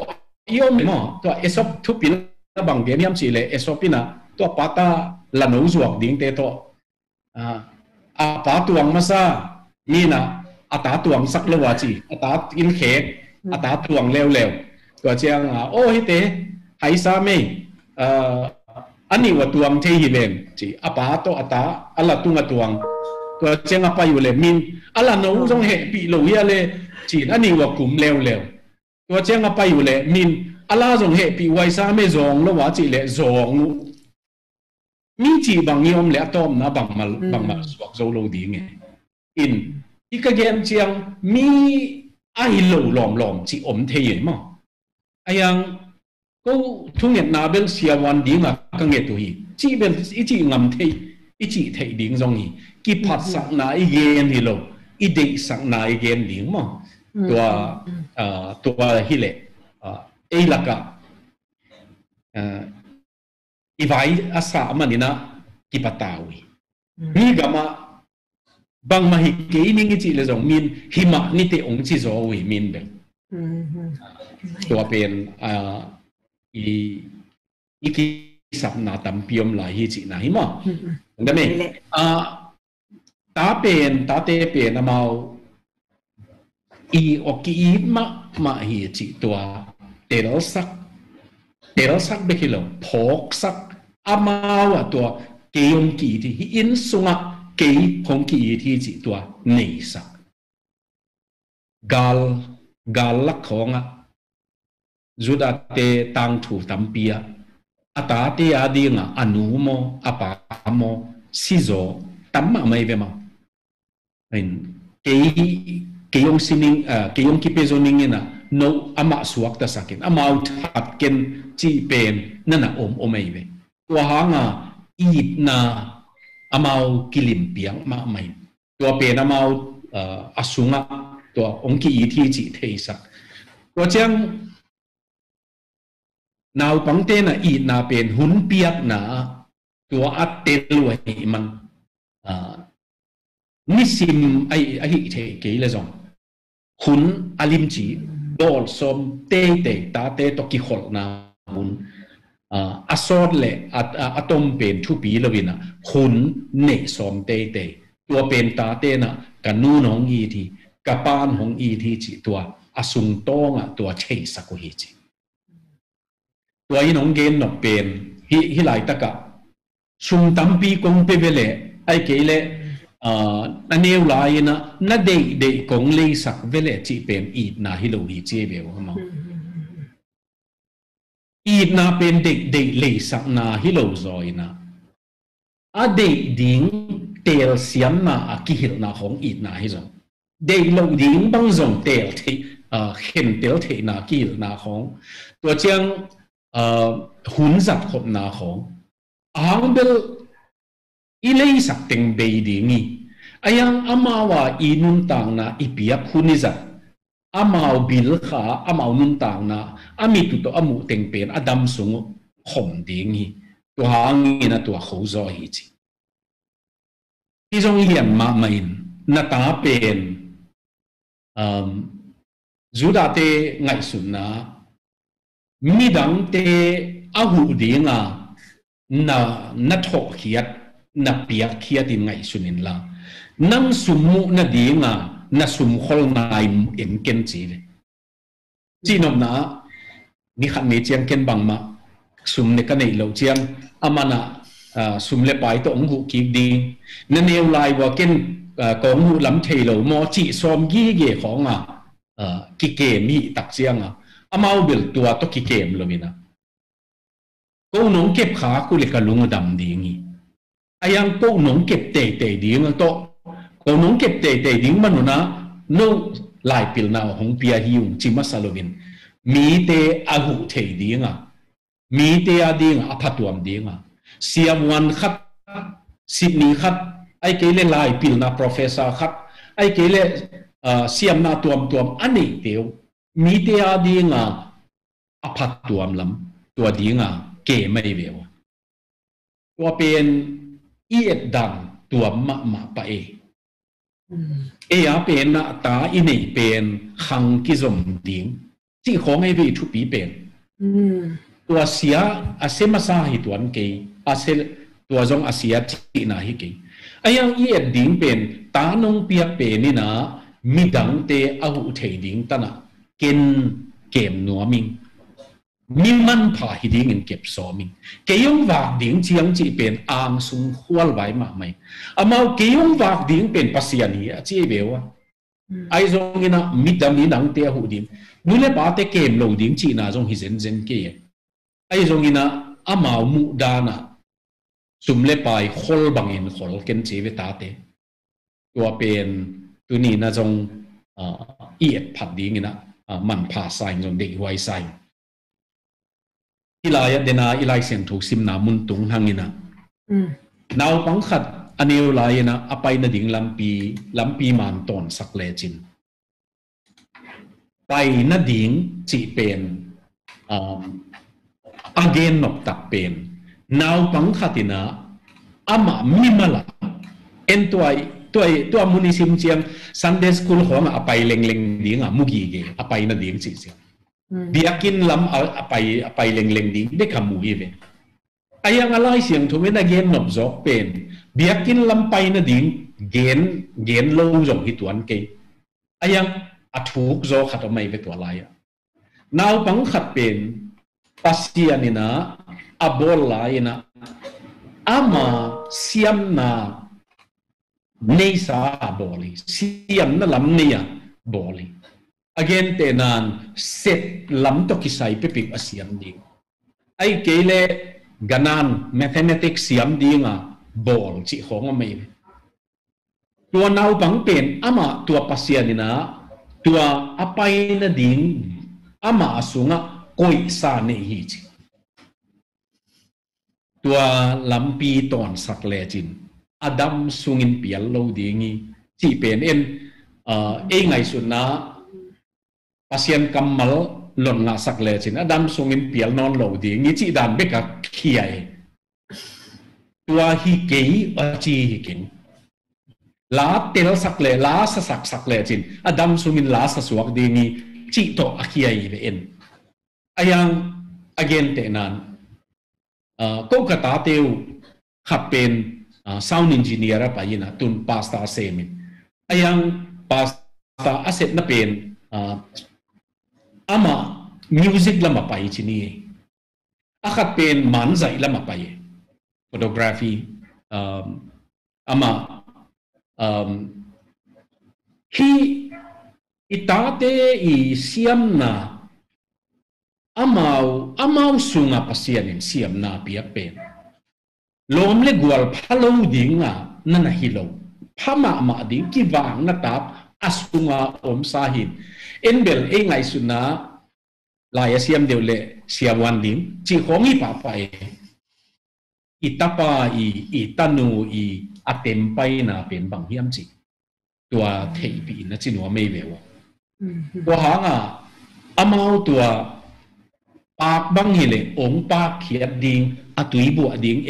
Speaker 2: yo mo to esop thu pin na bang ge niam chi le esopina to pata la no zuak ding te to pa tuang masa ni na ata tuang sak lo wa chi ata in khek ata tuang lew to chiang o hi te hai sa me ani wa tuang the hi lem chi apa to ata ala tunga tuang to chiang apa yu le min ala no jong he pi lo ya le chi ani wa kum lew to chiang apa yu le min ala jong he pi wai sa me zong lo wa chi le zong mi chi bang yom le atom na bang mal swak zo lo di nge in ikagen chiang mi ai lo lom chi om the yin mo ayang ko thunget na bel sia wan ding a ka nge tu hi chi bel chi ngam the chi thei ding zong hi ki phat sak na i gen hi lo i de sak na i gen ding mo tua hi le ei laka ivai asa manina ki patawi ni gama bang mahi ke ning chi le zong min hima ni te ong chi zo wi min be tua pen i ki sap na tam piom la hi chi na hi mo ngame ta te pen na mau i oki ma hi chi tua tel sak be kilo phok sak amawa tua keom ki ti hi in sunga ke hong ki ti chi tua nei sak gal lak khonga juda te tang thu tampia ata te adinga anu mo apa mo sizo tamma mai ve ma in ke yong sining ke yong ki pezoning ina no ama suak ta sakin ama out ken chi pen nana om ai ve tua hanga it na amau kilim piang ma mai tua pen amau asunga tua ongki i thi chi theisa tua chang naw pangte na i na pen hun piak na tua atel wa hi man nisim ai the ke le zong hun alim chi dol som te ta te to ki khol na mun asod le atom pen thu pi lovina hun ne som te tua pen ta te na kanu nong i thi kapan hong i thi chi tua asung tonga tua chei saku hi chi tua in hong gen no pen hi lai taka sung tampi kong pe vele ai ke le na neu lai na na de kong le sak vele chi pen i na hi lo hi che be ho ma i na pen de le sak na hi lo zoi na a de ding tel siam na a ki hil na hong i na hi zong de lo ding bang zong tel the khen tel the na ki na hong tua chiang hun zat khop na hong ang bel i le sak teng be dingi ayang amawa inun tang na ipiak hunizat amau bil kha amau nun tang na ami tu to amu teng pen adam sung khom dingi to hang ina to kho zo hi chi ki jong hian ma main na ta pen juda te ngai sun na midang te ahu dinga na tho khiat na piak khiatin ngai sunin la nang sumu na dinga na sum khol nai en ken chi le chinom na ni khan me chiang ken bang ma sum ne ka nei lo chiang amana sum le pai to ong hu ki ding na neu lai wa ken ko hu lam thei lo mo chi som gi ge khong ki ke mi tak chiang amau bil tua to ki kem lo mina ko nong kep kha ku le ka lung dam dingi ayang ko nong kep te ding to ko nong kep te ding manuna no lai pil na hong pia hiung chi masalovin mi te ahu thei dinga mi te ading apatuam dinga siam wan khat sydney khat ai ke le lai pil na professor khat ai ke le siam na tuam ani teu mi te adinga apatuam lam tua dinga ke mai veo tua pen iet dang tua ma pa a pen na ta inei pen khang ki zom ding chi khong ai vi thu pi pen tua sia asema sa hi tuan ke asel tua zong asia chi na hi ke ayang iet ding pen ta nong pia pe ni na midang te ahu thei ding tana ken kem nuaming mi man pha hi ding in kep so ming ke yong wak ding chiang chi pen ang sung khwal vai ma mai amau ke yong wak ding pen pasiani a chi bewa ai zong ina midam ni nang te hu ding nule ba te kem lo ding chi na zong hi zen ke ai zong ina amau mu dana sumle pai khol bangin khol ken chi ve ta te tua pen tu ni na zong iet phat ding ina man pha sai zong dei huai sai ilaya dena ilai sen thuk sim na mun tung hangina naw pang khat aneu laina apai na ding lampi man ton sak le chin pai na ding chi pen again nok tak pen naw pang khatina ama mimala tua munisim chiang Sunday school hong apai leng ding mugi ge apai na ding chi chi biakin lam apai leng ding de kamu hi ve ayang alai siang thumen again nop jok pen biakin lam pai na ding gen lo jong hi tuan ke ayang athuk zo khat mai ve to lai naw pang khat pen pasianina abol laina ama siam na nei sa boli siam na lam nia boli again tenan set lam to kisai pepik asiam ding ai kele ganan mathematics siam dinga bol chi khong mai tua nau bang pen ama tua pasianina tua apai na ding ama asunga koi sa nei hi chi tua lampi ton sak le chin adam sungin pial lo dingi chi pen en ngai sunna pasien kamal lon na sak le chin adam sungin pial non lo dingi chi dan beka khiai tua hi kei achi hi kin la tel sak le la sak le chin adam sungin la sa suak dingi chi to akhiai ve en ayang again te nan ko kata teu khapen sound engineer pa yina tun pasta semin ayang pasta asset na pen ama music lama pai chini akhat pen manzai lama pai photography ama hi itate I siam na amau sunga pasianin siam na pia pen lom le gwal phalo dinga nana hilo phama ma ding ki wang na tap asunga om sahin enbel ngai suna la ya siam deule siawan ding chi khongi pa pai itapa I tanu I atem pai na pen bang hiam chi tua thei pi na chinwa mei vewa wa hanga amau tua pak bang hile ong pak khiat ding atui bu ding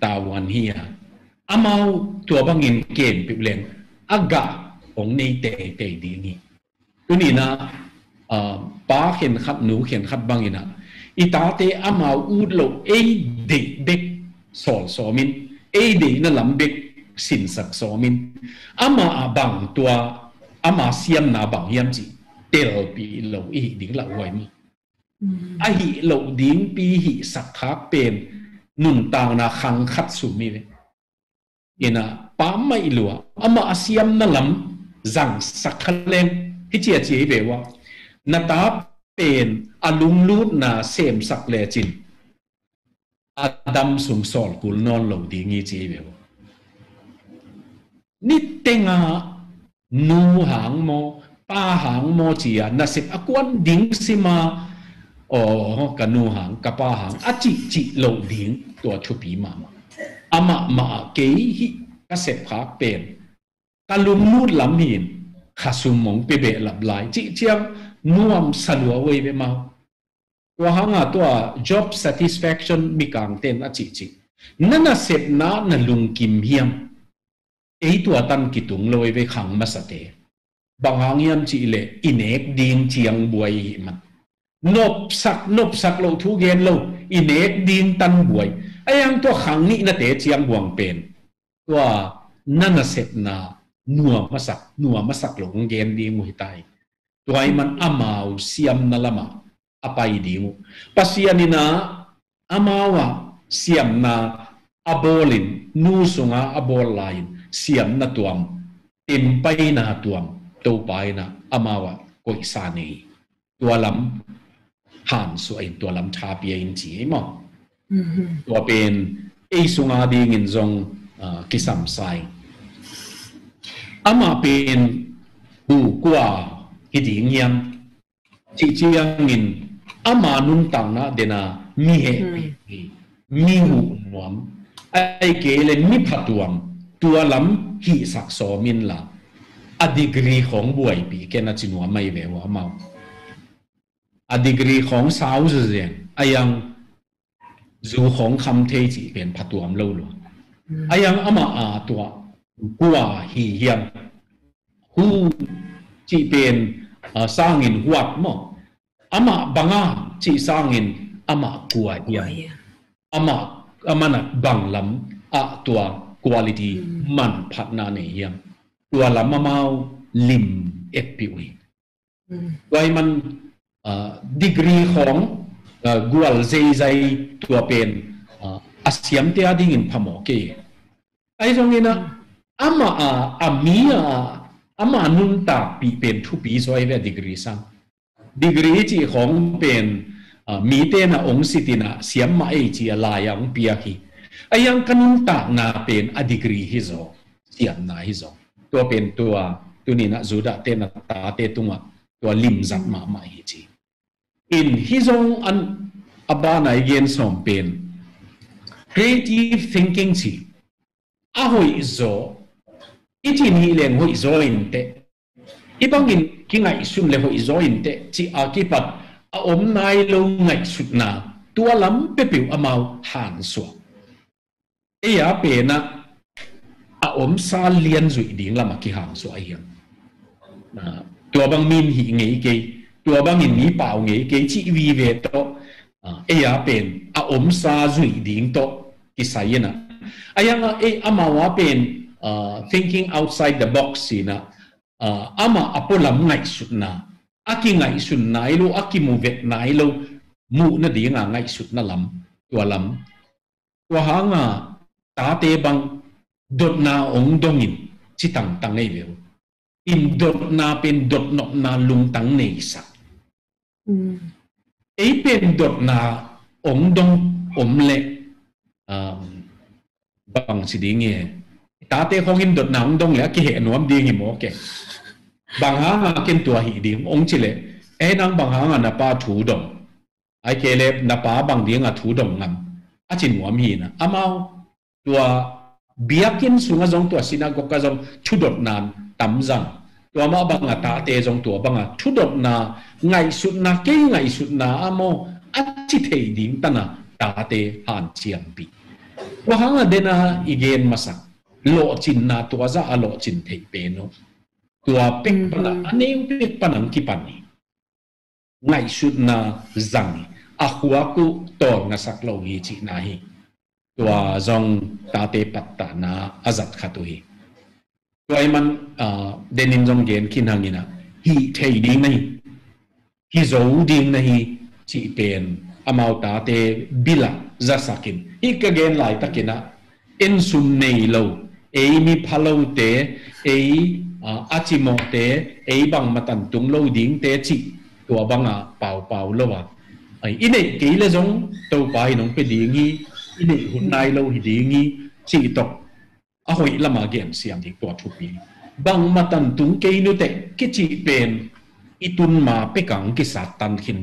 Speaker 2: tawan hiya amau tua bangin kem piplen aga ong nei te dingi tuni na pa khen khat nu khen khat bangina itate amau ud lo de bek sol somin ei de na lambek sin sak somin ama abang tua ama siam na bang yam chi tel pi lo i ding la wai mi a hi lo ding pi hi sak khak pen nun tang na khang khat su mi ve ina pa mai lua ama asiam na lam zang sak khaleng hi chia chi ve wa na ta pen alung lut na sem sak le chin adam sum sol kul non lo ding i chi ve ni tenga nu hang mo pa hang mo chia na sip akwan ding sima o kanu hang kapa hang achi chi lo ding to thu pi mama ama ma ke hi ka sep khak pen kalum nut lam hin khasum mong pe be lap lai chi chiang nuam salwa we be ma to hanga to job satisfaction mi kang ten achi chi nana sep na lung kim hiam ei tua tan kitung loi ve khang ma sate bangang yam chi le inek ding chiang buai man nop sak lo thu gen lo inek ding tan buai ayang to khang ni na te chiang buang pen tua nana set na nuwa masak lo gen ding mu hitai tuai man amau siam na lama apai dingu pasianina amawa siam na abolin nu sunga abol lain siam na tuam timpai na tuam to pai na amawa koi sani tualam han su ai tualam tha pia in chi mo tua pen ei sunga ding in zong kisam sai ama pen bu kwa hiding yam chi chiang in ama nun tang na dena mi he mi hu nuam ai ke le mi phatuam tua lam hi sak so min la a degreeของบวยปีแกน่าจินัวไม่เววมาa degree ของสาวเสียงอายังจูของคำเทจิเป็นพัตุมเล่าหลวงอายังอามาตัวกัวหิยังหูจีเป็นสร้างอินวัดมั้งอามาบังอาจีสร้างอินอามากัวยังอามานักบังลำตัว quality มันพัฒนาเนี่ยยังตัวลำมาเมาลิมเอฟพีวีไว้มันdegree ของกัวใจตัวเป็นอาเซียมเตียดิ้งพมโอเคไอ้ตรงนี้นะอามานุนตาปีเป็นทุปีสวยเวดีกรีสังดีกรีจีของเป็นมีเตนะองค์สิตินะเสียมมาไอจีลายังเปียกีไอ้ยังกันุนตานาเป็นอดีกรีฮิโซเสียมนาฮิโซตัวเป็นตัวนี้นะจูดาเตนะตาเตตุงะตัวลิมจัดมาฮิจีอินฮิโซอันอบานาเกนสมเป็น creative thinking จีอาหอยโซอีจีนี่เลี้ยงหอยโซอินเตอีบางอินกิไงซุ่มเลี้ยงหอยโซอินเตจีอากิปัดอมนายลงไงสุดนาตัวล้ำเปปิวอมาวหันสวเอียเปนะอมซาเลียนสุดดิ่งละมากิหันสวยังตัวบางมินหิเงยเกยตัวบางอินมีเป่าเงยเกยจีวีเวโตเอียเป็นอมซาสุดดิ่งโตกิสายนะอายังอมาวเป็น thinking outside the box สินะอามาอพอลำไงสุดนาอากิไงสุดไหนลูอากิมูเวทไหนลูมูน่ะดีงาไงสุดน่ะลำตัวหางตาเตบังดดนาองดงอินจิตังตังไงเวลอินดดนาเป็นดดนกนาลุงตังเนสักเป็นดดนาองดงอมเล็กบังสิดีเงี้ยตาเตคงอินดดนาองดงแล้วกิเหนวมดีงิโมเกบางหางเกินตัวหิดิงองจิเลนังบางหางนับป้าถูดงไอเกเลนับป้าบางดีงถูดงงั้นอาจินหัวมีนะอามาตัวเบียกินสุงจงตัวสินากกจงทุดนานตั้มจังตัวมาบางตาเตจงตัวบางทุดนาไงสุดนาเกยไงสุดนาอาโมอาจิเทดิงตันะตาเตหันเชียงปีว่าหางเดนะอีเกนมาสักโลจินนาตัวจะอโลจินเทเปโนตัวเป็กปนังอันนี้เป็กปนังกี่ปันนี่ไงสุดนาจังอาหัวกูตอนนัสักโลกีจีนาฮี ตัวจงตาเตปัตตานาอาจัดขัตุฮีตัวไอ้มันเดนินจงเกณฑ์คินหังอินะฮีเทดิ้งนะฮีโจดิ้งนะฮีจีเป็นอามาตาเตบิลาจัสกินฮีก็เกณฑ์หลายตะกินะอินซุมเนยโลเอมีพาโลเตเออาจิโมเตเอบังมาตันตุงโลดิ้งเตจิตัวบังอ่ะเป่าเป่าโลวะไอ้อินเนกี่เลยจงตัวไปน้องไปดิ้งฮีอินเนหุ่นนายโลหิดิ้งฮีจีตกอาหอยละมาเกณฑ์เสียงที่ตัวทุบีบังมาตันตุงเกนุเตกิจิเป็นอิตุนมาเปกังกิสัตตันขิน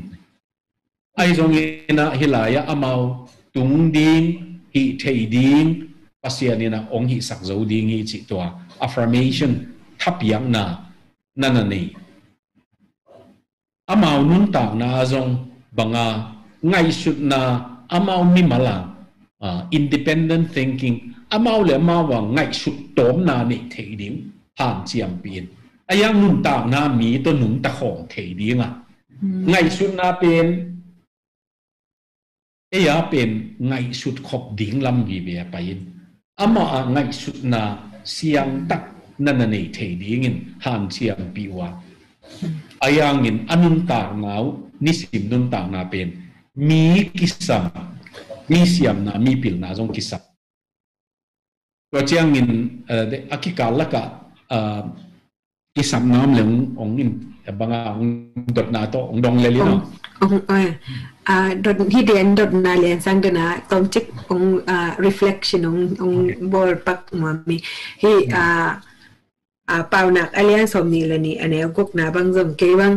Speaker 2: ไอ้จงอินะฮิลายะอามาตุงดิ้งฮิเทดิ้งภาษาเนี่ยนะองค์หิสักโจดิ้งฮิจิตัว affirmation ทับยังนานั่นนี่อามานุนต่างนาจงบังอาไงสุดนาอามามีมาลังindependent thinkingอามาเลยมาว่าไงสุดโตมนาเนี่เทดิ้งผ่านเจียมปีนไอ้ยังนุนต่างนามีตัวหนุนตะของเทดิ้งอ่ะไงสุดนาเป็นไอ้ยาเป็นไงสุดขบดิ้งลำวีเบียไปอินอามาไงสุดนาเสียงตักนั่นนี่เทดิ้งอินผ่านเจียมปีว่าไอ้ยังอินอนุนต่างนานิสิมนุนต่างนาเป็นมีกิสัมมีเสียมนามีปิลนาจงกิสัมตัวเจียงอินอากิกาละกะกิสัมน้ำเหลืององอินบางองดดนาโตองดองเลยลิโน
Speaker 1: ดดที่เรียนดดนาเรียนสังเดนะตอนจิกreflection องบอลปักมามีที่เป่าหนักอะไรสมนี้เลยนี่อันนี้กุกนาบางจงเกวัง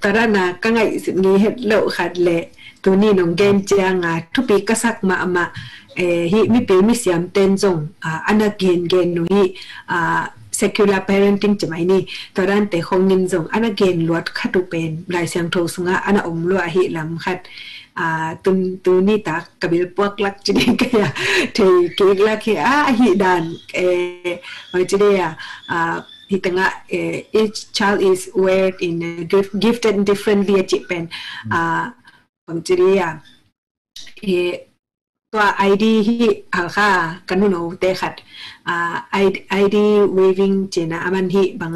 Speaker 1: ตระนาก็ไงสิบนี้เห็ดเล่าขัดเละตัวนี้น้องเกมเจียงทุกปีก็สักมาฮิมีเปมีเสียมเต้นจงอันนั้นเกณฑ์หนูฮิsecular parenting จะไหมนี่ตอนนั้นแต่คงยินจงอันนั้นเกณฑ์ลวดขัดเป็นลายเสียงโทสุงะอันนั้นลัวฮิลำขัดตัวนี้ตากบิลพวกลักจีนี่ก็อย่าเทเกกลักฮิดันว่าจีนี่ฮิตังะeach child is weird in gifted differently จีเป็นบางจีนี่ตัว ID ที่ค่ะกันนู่นเอาแต่ขัดID waving เจนะมันที่บาง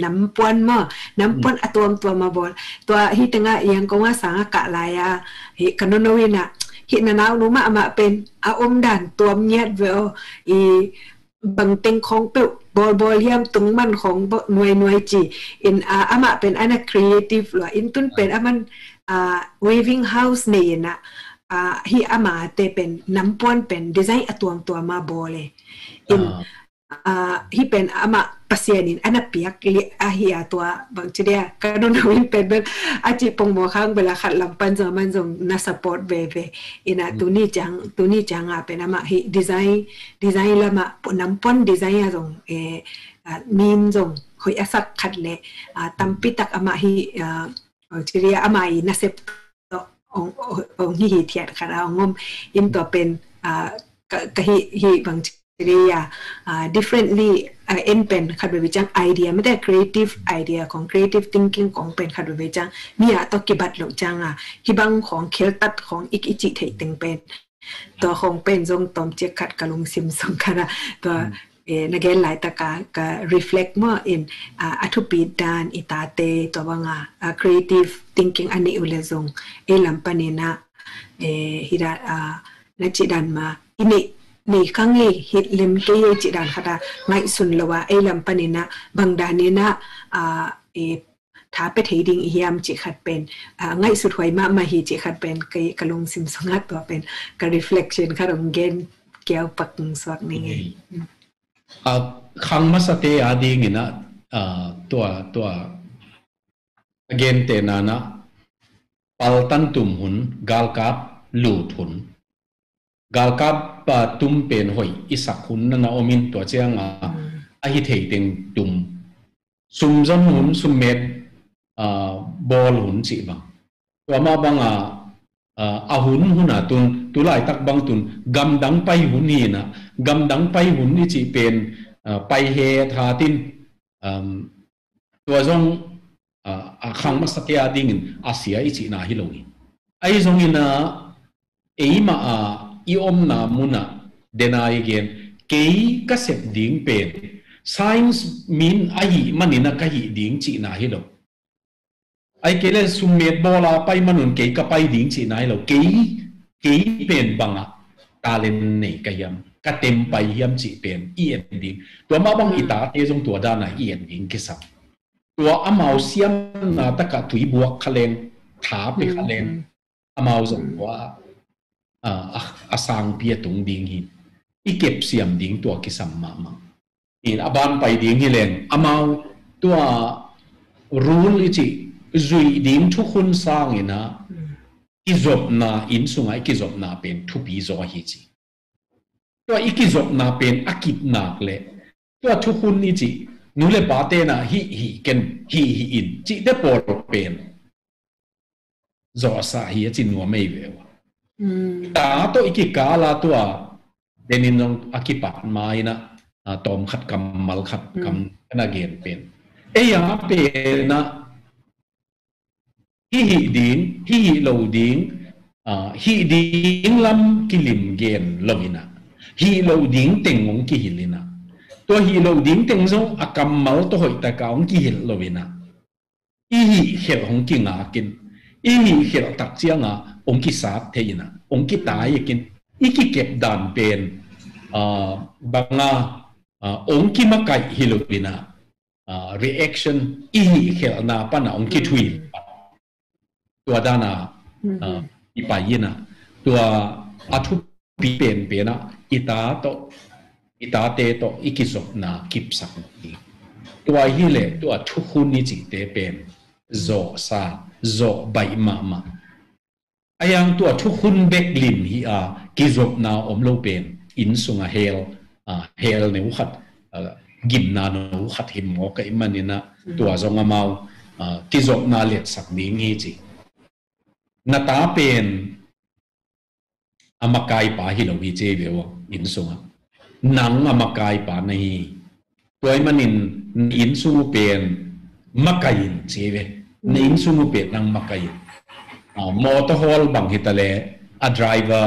Speaker 1: น้ำปวนมั้งน้ำปวนตัวมาบอลตัวที่ตั้งยังก็ว่าสังกะลายกันนู่นวินะที่นานารู้มาเป็นอมดันตัวเมียดเวลบางเต็งของเปบอลเยี่ยมตรงมันของหน่วยจีอินมาเป็นอันนั้น creative หรืออินตุนเป็นมันwaving house เนี่ยนะฮิอามาเตเป็นน้ำปวนเป็นดีไซน์ตัวมาโบเลยอินฮิเป็นอามาปัสยานินอันนั้นเปียกลิฮิอาตัวบางทีเดียก็โดนวินเป็นแบบอาจิปงโมข้างเวลาขัดลำปันจะมันจงน่าสปอร์ตเวอินะตัวนี้จังเป็นอามาฮิดีไซน์ละมาน้ำปวนดีไซน์จงนินจงคอยสักขัดเลยตั้มปิตักอามาฮิทีเดียอามาฮิน่าเซปองฮิเทียดค่ะเรางมอินตัวเป็นกะฮิบางทีเรียdifferently เอ็นเป็นขัดวิจังไอเดียไม่ได้ creative idea ของ creative thinking ของเป็นขัดวิจังมีอะต้องกิบัดหลงจังฮิบังของเคลตัดของอีกจิเทตึงเป็นตัวของเป็นทรงตอมเจขัดกะลงซิมสงค่ะตัวนักเรียนหลายตะกะ reflect มั่ว in อัตุปีดานอิตาเตตัวว่างcreative thinking อันนี้อุเลซงลำปนินะฮิดานักจิดันมาอินี่ข้างนี้ฮิตลิมเกยจิดันค่ะไงสุนละว่าลำปนินะบางดานีนะถ้าไปเทดิ้งฮิยามจิขัดเป็นไงสุดหวยมาฮิจิขัดเป็นกะลงซิมสงัดตัวเป็นกะ reflection ค่ะรงเกนเกี่ยวปักสวดนี่ไง
Speaker 2: ครั้งมาสเตย์ดีงินะตัวเกนเตนานะปัลตันตุมหุนกาลกับลูดหุนกาลกับตุมเป็นหอยอิสักหุนนั่นนะอมินตัวเจียงฮิเทติงตุมซุมจำหุนซุมเม็ดบอลหุนจีบังตัวมาบังหุนตุไลตักบังตุนกำดังไปหุนนี่นะกำดังไปหุนนี่จีเป็นไปเฮทาตินตัวจงขังมาสเตียดิ้งอาเซียอิจินาฮิโลนีไอจงอินะมา i om na muna denai gen kei ka sep ding pen science min ahi manina ka hi ding chi na hi lo ai kele sumet bola pai manun kei ka pai ding chi na hi lo kei pen banga talen nei ka yam ka tem pai yam chi pen ien ding tua ma bang ita te jong tua da na ien ding ki sam tua amau siam na ta ka thui buak khalen tha pe khalen amau jong wa asang pia tung ding hi i kep siam ding tua ki sam ma in aban pai ding hi len amau tua rule chi zui ding thu khun sang ina ki zop na in sungai ki zop na pen thu pi zo hi chi tua i ki zop na pen akip nak le tua thu khun ni chi nu le ba te na hi ken hi in chi de por pen zo sa hi chi nu mai ve wa ta to iki kala tua denin nong akipat mai na tom khat kam mal khat kam na gen pen e ya pe na hi ding hi lo ding hi ding lam kilim gen lovina hi lo ding teng ngong ki hilina to hi lo ding teng zo akam mal to hoi ta ka ong ki hil lovina i hi hel hong ki nga kin i hi hel tak chia nga ong ki sat theina ong ki tai kin i ki kep dan pen banga ong ki makai hilovina reaction i hi hel na pa na ong ki thui tua dana ipayina tua athu pi pen na ita te to ikizop na kipsak ni tua hi le tua thu khun ni chi te pen zo sa zo bai ma ayang tua thu khun bek lim hi kizop na omlo pen in sunga hel ne ukhat gim na no khat him mo ka imanina tua zonga mau kizop na let sak ding hi chi na ta pen amakai pa hi lo hi che ve wa in sunga nang amakai pa nahi toy manin in sungu pen makain che ve in sungu pen nang makain motor hall bang hitale a driver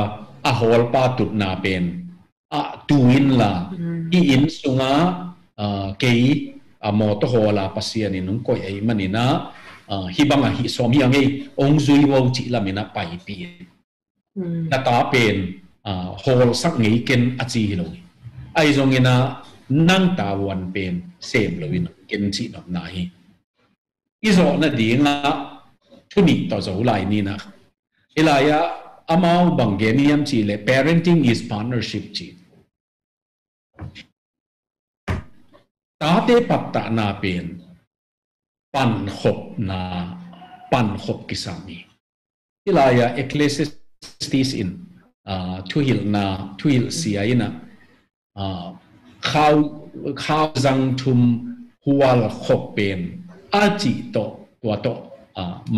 Speaker 2: a hall pa tut na pen tuin la i in sunga kei motor hall la pasian in koi ai manina hibanga hi som hi angai ong zui wo chi lamina pai pi na ta pen hol sak ngei ken achi hi lo ai zong ina nang ta wan pen sem lo in ken chi no na hi izo na dinga thuni to zo lai ni na elaya amau bangeniam chi le parenting is partnership chi ta te patta na pen pan khop kisami ilaya ecclesiastes in tuhil sia ina khaw zang thum hual khop pen achi to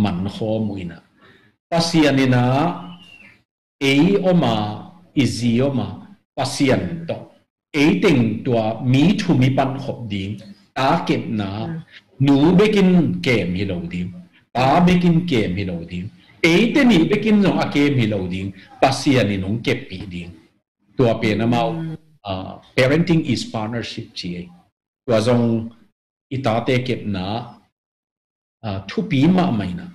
Speaker 2: man kho muina pasianina ei oma izi oma pasian to ei teng tua mi thu mi pan khop ding ta kep na nu bekin kem hi lo ding pa bekin kem hi lo ding ei te ni bekin no a kem hi lo ding pasian ni nong kep pi ding tua pe na mau parenting is partnership chi tua zong ita te kep na thu pi ma mai na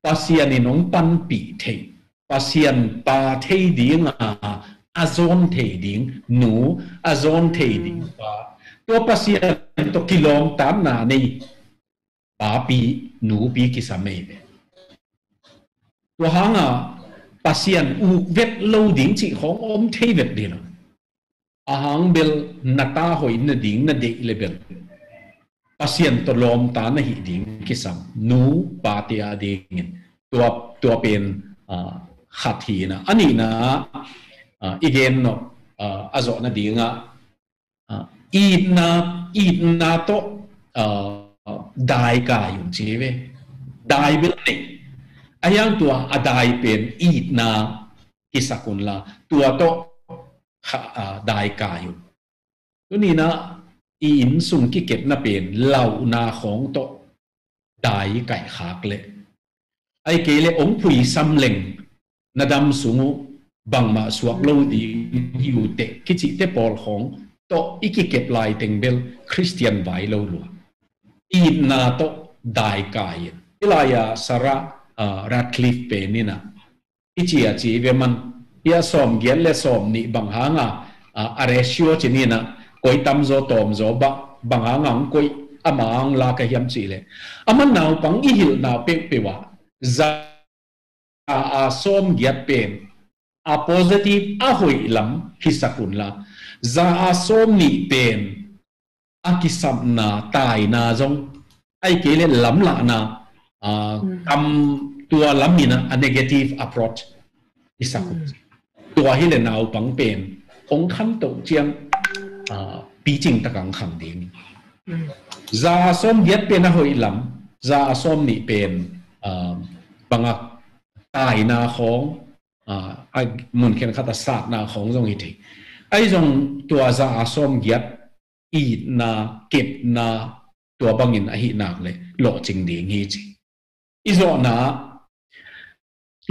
Speaker 2: pasian ni nong pan pi the pasian pa the ding azon the ding nu azon the ding pa tua pasian to kilom tam na nei pa pi nu pi ki samei ve tua hanga pasian u vet lo ding chi khong om thei vet din ahang bel nata hoi na ding na de level pasian to lom ta na hi ding ki sam nu pa te a ding tua pen khathi na ani na again no azo na dinga eat na to dai ka yung chive dai bil ne ayang tua adai pen eat na kisakun la tua to dai ka yung ni na in sung ki kep na pen lau na khong to dai kai khak le ai ke le ong phui sam leng na dam sungu bang ma suak lo di yu te kichi te pol khong to ikikep lai tengbel Christian vai lo lu I na to dai kai ilaya sara Radcliffe pe ni na ichi a chi ve man ya som gen le som ni bang hanga aresio chi ni na koi tam zo tom zo ba bang hanga koi amang la ka hiam chi le aman naw pang I hil na pe pe wa za a som gyat pen a positive a hoi lam hisakun la za a som ni pen a kisam na tai na zong ai ke le lam la na kam tua lam ni na a negative approach hisakun tua hi le naw pang pen ong khan to chiang pi jing ta kang khang ding za a som gyat pen a hoi lam za a som ni pen bangak tai na khong ai mun khen khata sat na khong zong hi thi ai zong tua za asom gyat I na kep na tua bangin a hi nak le lo ching ding hi chi izo na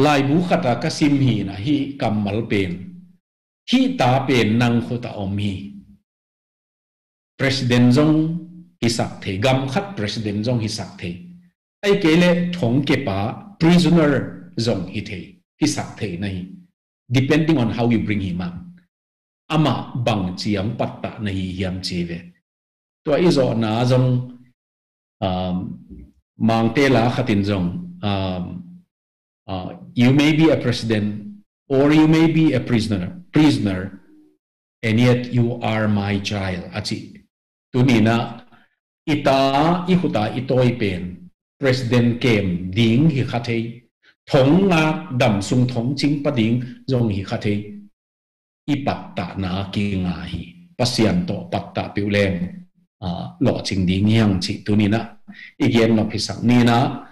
Speaker 2: lai bu khata ka sim hi na hi kamal pen hi ta pen nang khota om hi president zong hi sak the gam khat president zong hi sak the ai kele thong ke pa prisoner zong hi the hi sak the nai depending on how you bring him up ama bang chiam patta nai hiam chive to izo na zong mang te la khatin zong you may be a president or you may be a prisoner and yet you are my child achi tunina ita ihuta itoi pen president kem ding hi khathei thong nga dam sung thong ching pa ding zong hi khathei I patta na ki nga hi pasian to patta piulem lo ching ding yang chi tunina igen no phisak ni na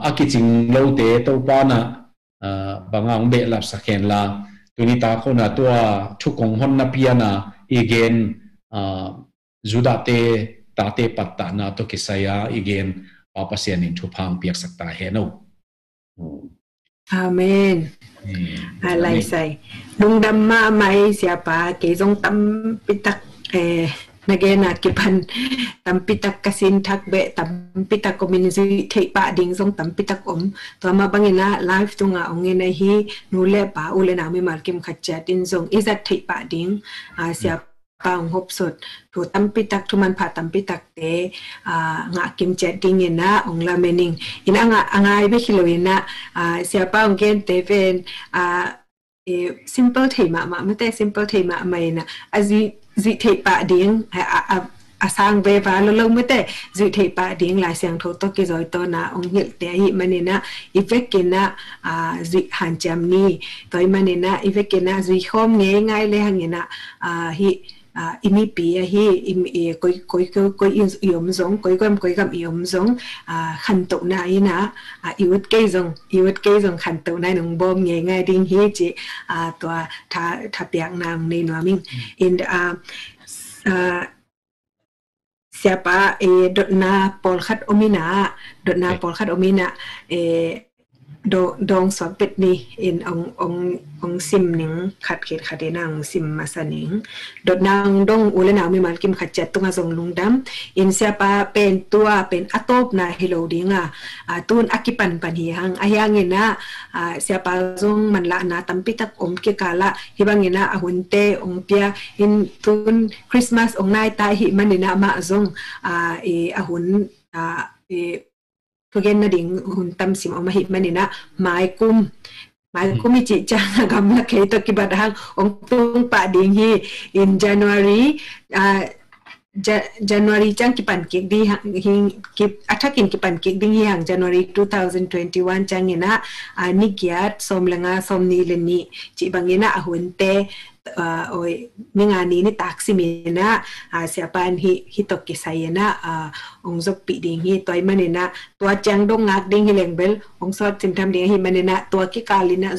Speaker 2: akiching lo te to pa na bangang be lap sakhen la tunita ko na to thukong hon na piana igen juda te ta te patta na to kisaya igen papasian in thupang piak sakta he no
Speaker 1: Amen. Lại say nung đam ma mai siapa ke zong tam pitak nagena kipan tam pitak kasin thak be tam pitak community thei pa ding zong tam pitak to ma bangina live tunga ongena hi nule pa ulena mi markim khacha tin zong izat thei pa ding siapa pang hop sot to tam pitak thuman pha tam pitak te nga kim chatting ina ongla mening ina nga angai be khiloina siapa ongen te ven simple thei ma mate simple thei ma mai na azi zi thei pa ding asang ve va lo mate zi thei pa ding la siang tho to ki zoi to na ong hil te hi manina ifekena zi han jam ni toi manina ifekena zi khom nge ngai le hangena hi imi pi hi koi yom zong koi gam yom zong khan to na ina iwat ke zong khan to na nong bom nge ngai ding hi chi to tha piak nang nei no ming in siapa dot na pol khat omina dong swak pet ni in ong sim ning khat nang sim masaning dot nang dong ulena mi mal kim khat chat tunga zong lungdam in siapa pen tua pen atop na hello dinga tun akipan pan hi hang ayangena siapa zong manla na tampitak ke kala hibangena ahunte ongpia in tun Christmas ong nai tai hi manina ma zong ahun Tugen na ding huntam sim o mahit manina mai kum chi chang gam la kay to kibadahang ong tung pa ding hi in January chang kipan kik di kip atakin kipan kik ding yang January 2021 chang ina nigyat som langa som ni leni chi bangina ahunte oi mingani ni taksi mina siapan hi tokki sayana ong zok pi ding hi toy manina tua chang dong ngak ding hi lengbel ong sot sim tham ding hi manina tua ki kalina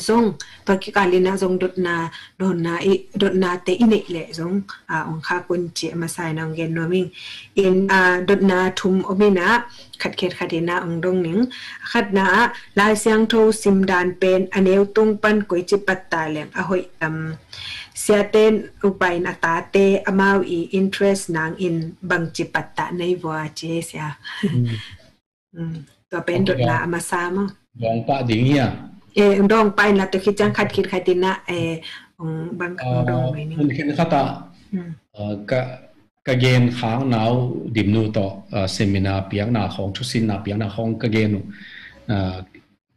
Speaker 1: zong dot na don na I dot na te ine le zong ong kha kun che ma sai nong gen no ming in dot na thum omina khat khet khatina ong dong ning khat na lai siang tho sim dan pen aneu tung pan koi chi patta lem a hoi siaten upai na tate amau I interest nang in bang chi patta nei wa che sia to pen dot na amasama
Speaker 2: dong pa ding ya
Speaker 1: dong pai na to khichang khat khit khatina ong bang dong mai ni
Speaker 2: kun khen khata ka gen khang nau dim nu to seminar piang na khong thu sin na piang na khong ka gen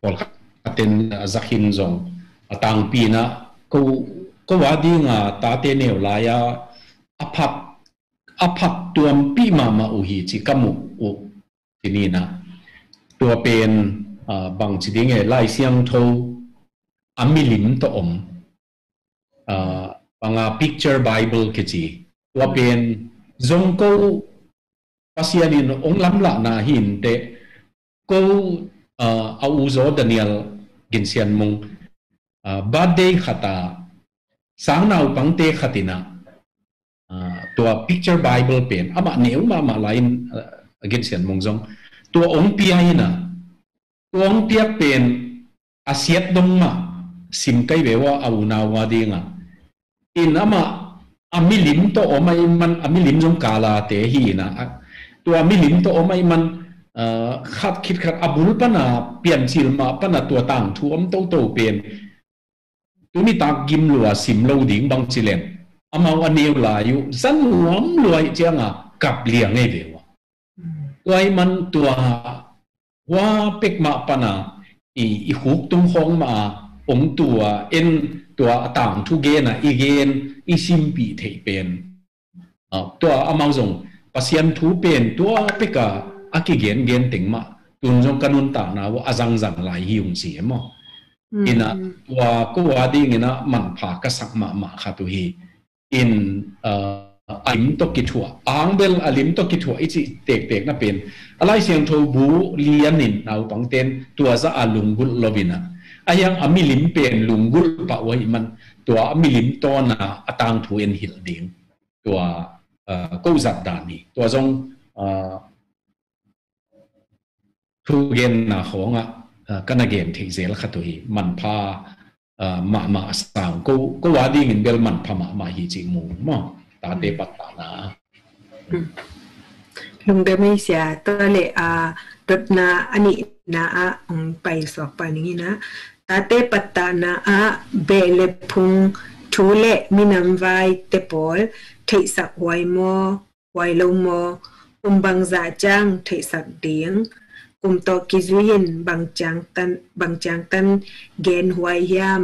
Speaker 2: pol aten zakhin zong atang pi na ko wa di nga ta te neu la ya aphat tuam pi ma u hi chi kamu u tini na tua pen bang chi ding e lai siang tho amilim to panga picture bible ke chi tua pen zong ko pasianin ong lam la na hin te ko au zo Daniel ginsian mong birthday khata sang nau pangte khatina tua picture bible pen ama neu ma lain ginsian mong zong tua ong pia ina ong pia pen asiat dong ma sim kai bewa au na wa dinga in ama amilim to omai man amilim jong kala te hi na tua amilim to omai man khat khit khat abul pana pian sil ma pana tua tang thu om to pen tumi tak gim lua sim lo ding bang chilen amau aneu la yu zan nuam luai changa kap liang ei bewa wai man tua wa pek ma pana I huk tung hong ma ong tua en tua tang thu ge na igen I sim pi thei pen tua amau zong pasian thu pen tua peka aki gen ting ma tun jong kanun ta na wa azang zang lai hi ung si mo ina wa ko wa ding ina man pha ka sak ma kha tu hi in alim to kitwa angbel alim to kitwa ichi tek na pen alai siang tho bu lianin nau pangten tua za alungul lovina ayang amilim pen lungul pa wa man tua amilim to na atang thu en hil ding tua ko zat dani tua jong thu gen na khonga kana gen thei zel khatui man pha ma sang ko wa ding in bel man pha ma hi chi mu mo ta te pat ta na
Speaker 1: lung de mai sia to le dot na ani na ong pai so pa ni na ta te pat ta na be le phung thu le minam vai te pol thei sak wai mo wai lo mo bang za chang thei sak ding to kizuyin bang chang tan gen huai yam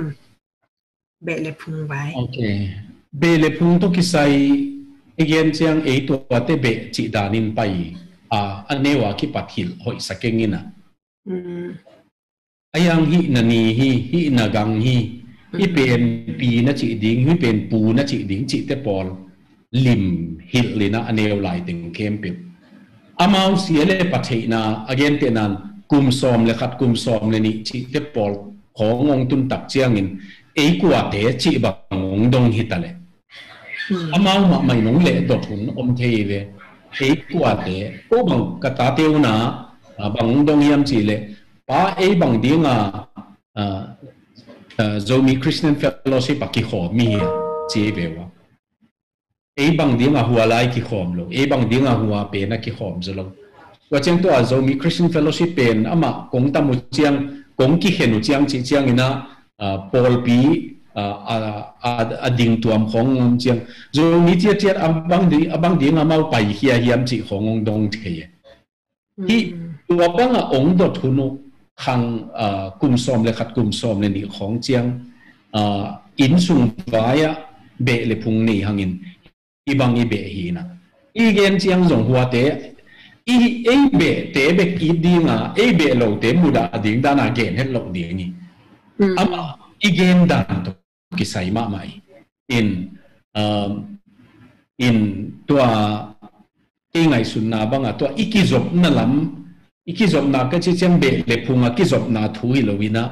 Speaker 1: be le phung vai
Speaker 2: okay be le phung to kisai again chang e to te be chi danin pai anewa ki pathil hoi sakengina ayang hi nani hi na gang hi pen pi na chi ding hi pen pu na chi ding chi te pol lim hil lina aneu lai ting kempim amau siele patheina again tenan kum som le khat kum som le ni chi te pol khongong tun tak chiangin e kwa te chi bang dong hitale amau ma mai nong le dot hun om thei ve e kwa te o bang kata teuna bang dong yam chi le pa e bang dinga zomi Christian Fellowship ki kho mi chi bewa e bang dinga huwa lai ki khom lo e bang dinga huwa pe na ki khom zo lo wa cheng to a zomi Christian Fellowship pen ama kong tamu chiang kong ki henu chiang chi chiang ina pol pi a ding tuam khong chiang zo ni tiat abang dinga mau pai hia hiam chi khong dong the hi tua banga ong dot hunu khang kum som le khat kum som le ni khong chiang in sung vaya be le phung ni hangin ibang ibe hina igen chiang zong hua te e be te be ki dinga e be lo te muda ding dana gen het lo ding ni ama igen dan to kisai ma mai in in ตัวที่ไงสุนนาบังตัวอีกิจบนั่นลำอีกิจบนาก็จะเชื่อมเบลเลพุงกิจบนาทุยลวินะ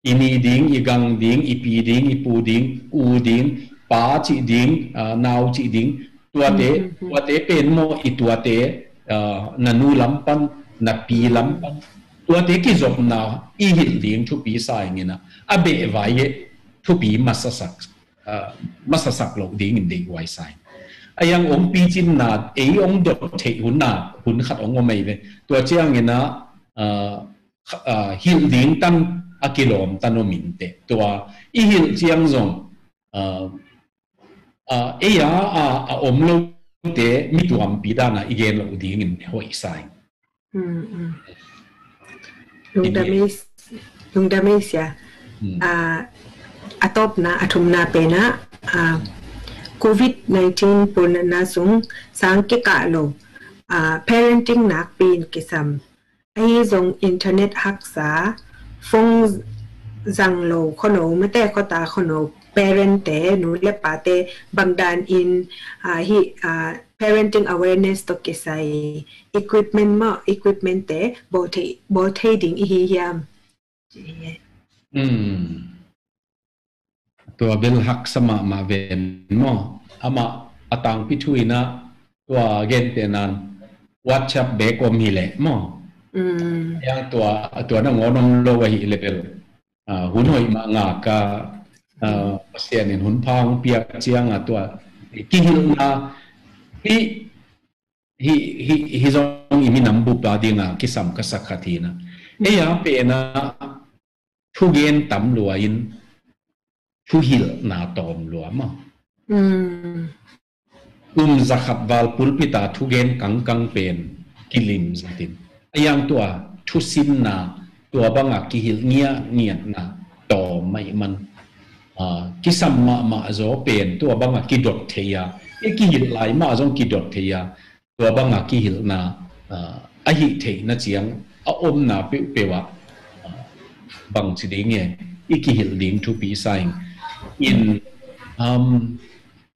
Speaker 2: อินีดิ้งอีกังดิ้งอีปีดิ้งอีปูดิ้งอูดิ้งป้าจีดิ้งนาวจีดิ้งตัวเตเป็นโมอีตัวเตนันูลำปันนับปีลำปันตัวเตกิจบนาอีหิลดิ้งทุปีสายเงี้ยนะอาเบะไว้ทุปีมาสักโลกดิ้งอินเด็กไว้สายยังองปีจินนาองดดเทหุนนาหุนขัดองว่าไม่เลยตัวเจ้าเงี้ยนะหิลดิ้งตั้งอากิโลมตันโนมินเตตัวอีหิลเจียงซงอมโลเตมิตัวมปีดานะอีเกนโลดิ้งอินหัวอีสาย
Speaker 1: ลุงดามิสยอาตบนะอาทุมนาเปนะCOVID-19 ปนนาสุงสังเกกะโลparenting นักปีนกิซัมไอ้ทรงอินเทอร์เน็ตฮักษาฟงจังโลขนมไม่แต่ขตาขนม parent เตหนูเล็บปาเตบางดานอินparenting awareness ตกิไซ equipment มา equipment เตโบเทดิ้งอีฮิยาม
Speaker 2: ตัวเบลฮักสมาเวนมออามาอตังพิทุยนะตัวเกนเตนันวัดชับเบกอมฮิเลมอยังตัวนั่งงอนมโลวะฮิเลเบลหุ่นหอยมางากาเสียนินหุ่นพังเปียกเจียงตัวกิฮิลนาฮิซองอิมินัมบุปาดิงากิสัมกสักขทีนะยังเป็นนะทุเกนตั้มลัวอินทุหิลนาตอมลัวมาจะขับวาลปุลปิตาทุเกนกังเป็นกิลิมสันตินยังตัวทุสินนาตัวบังอากิหิลเนียนาตอมไม่มันกิสัมมาโจเป็นตัวบังอากิดดเทียกิหิลไหลมาจงกิดดเทียตัวบังอากิหิลนาอหิเทนะเจียงอมนาเปวะบังสิเดงเงอีกิหิลดิ้งทุปีไซin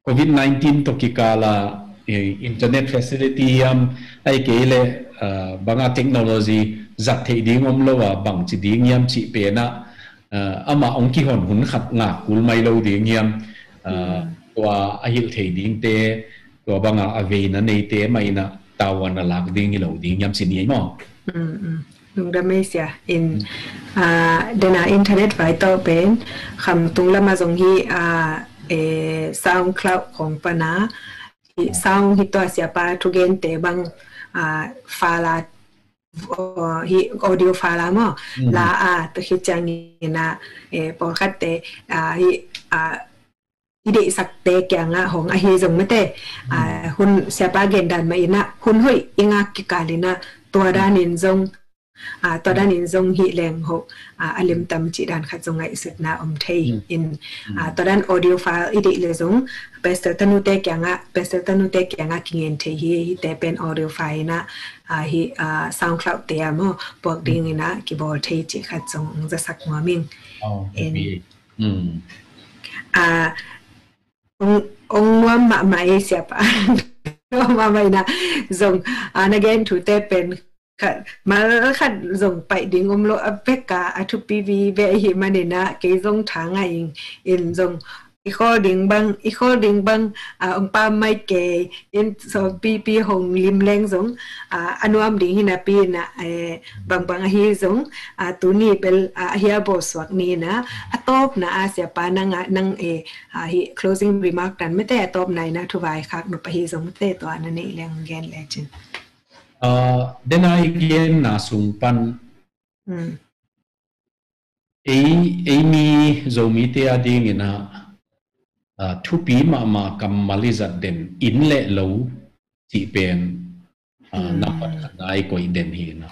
Speaker 2: COVID-19 tokikala internet facility ai kele banga technology zathei ding omlowa bang chi ding yam chi pe na ama ongki hon hun khat nga kul mai lo ding yam tua ahil thei ding te tua banga ave na nei te mai na tawan na lak ding lo ding yam sin ni mo
Speaker 1: ลุงดามิสยาอินเดน่าอินเทอร์เน็ตไว้ต่อเป็นคำตุงละมาจงฮีซาวด์คลาวด์ของปนาซาวด์ฮิตัวเสียปาทุเกนเตบังฟาลาฮีออดิโอฟาลามอลาตะคิดจังนี่นะปอคัดเตฮีอีเดสักเตแกงของอาฮีจงไม่เตหุ่นเสียปาเกนดันมาอินะหุ่นหุยอิงากิกาลินะตัวด้านินจงตอนนั้นจงฮิแรงหกอลิมตำจีดันขัดจงไงสุดนาอมเทอินตอนนั้นออดิโอไฟล์อีดิเลยจงเป็นสตันุเตกยังเป็นสตันุเตกยังกินเงินเทฮีแต่เป็นออดิโอไฟล์นะฮีซาวด์คลาวด์เตียมพวกดิ้งนะกีบอร์ดเทจิขัดจงจะสักหัวมิงองว่ามาเอเชียปะว่าไม่นะจงนักเรียนถูเตเป็นมาขัดส่งไปดิ้งอมโลอเปกาอทุปีวีเวหิมันเนนะเกยส่งทางไงอินส่งอีข้อดิ้งบังองป้าไม่เกยอินสอบปีหงลิมแรงส่งอนุอัมดิ้งหินาปีนะบางฮีส่งตัวนี้เป็นเฮียบอสวักนี้นะตอบนะเสียปานังclosing remark กันไม่แต่ตอบไหนนะทุบายคักหนุปฮีส่งไม่แต่ตัวนั้นนี่แรงแกนแลจิน
Speaker 2: denai gen na sumpan mi zomi te ading ina thupi ma kamalizat den inle lo ti pen napat nai ko den hi na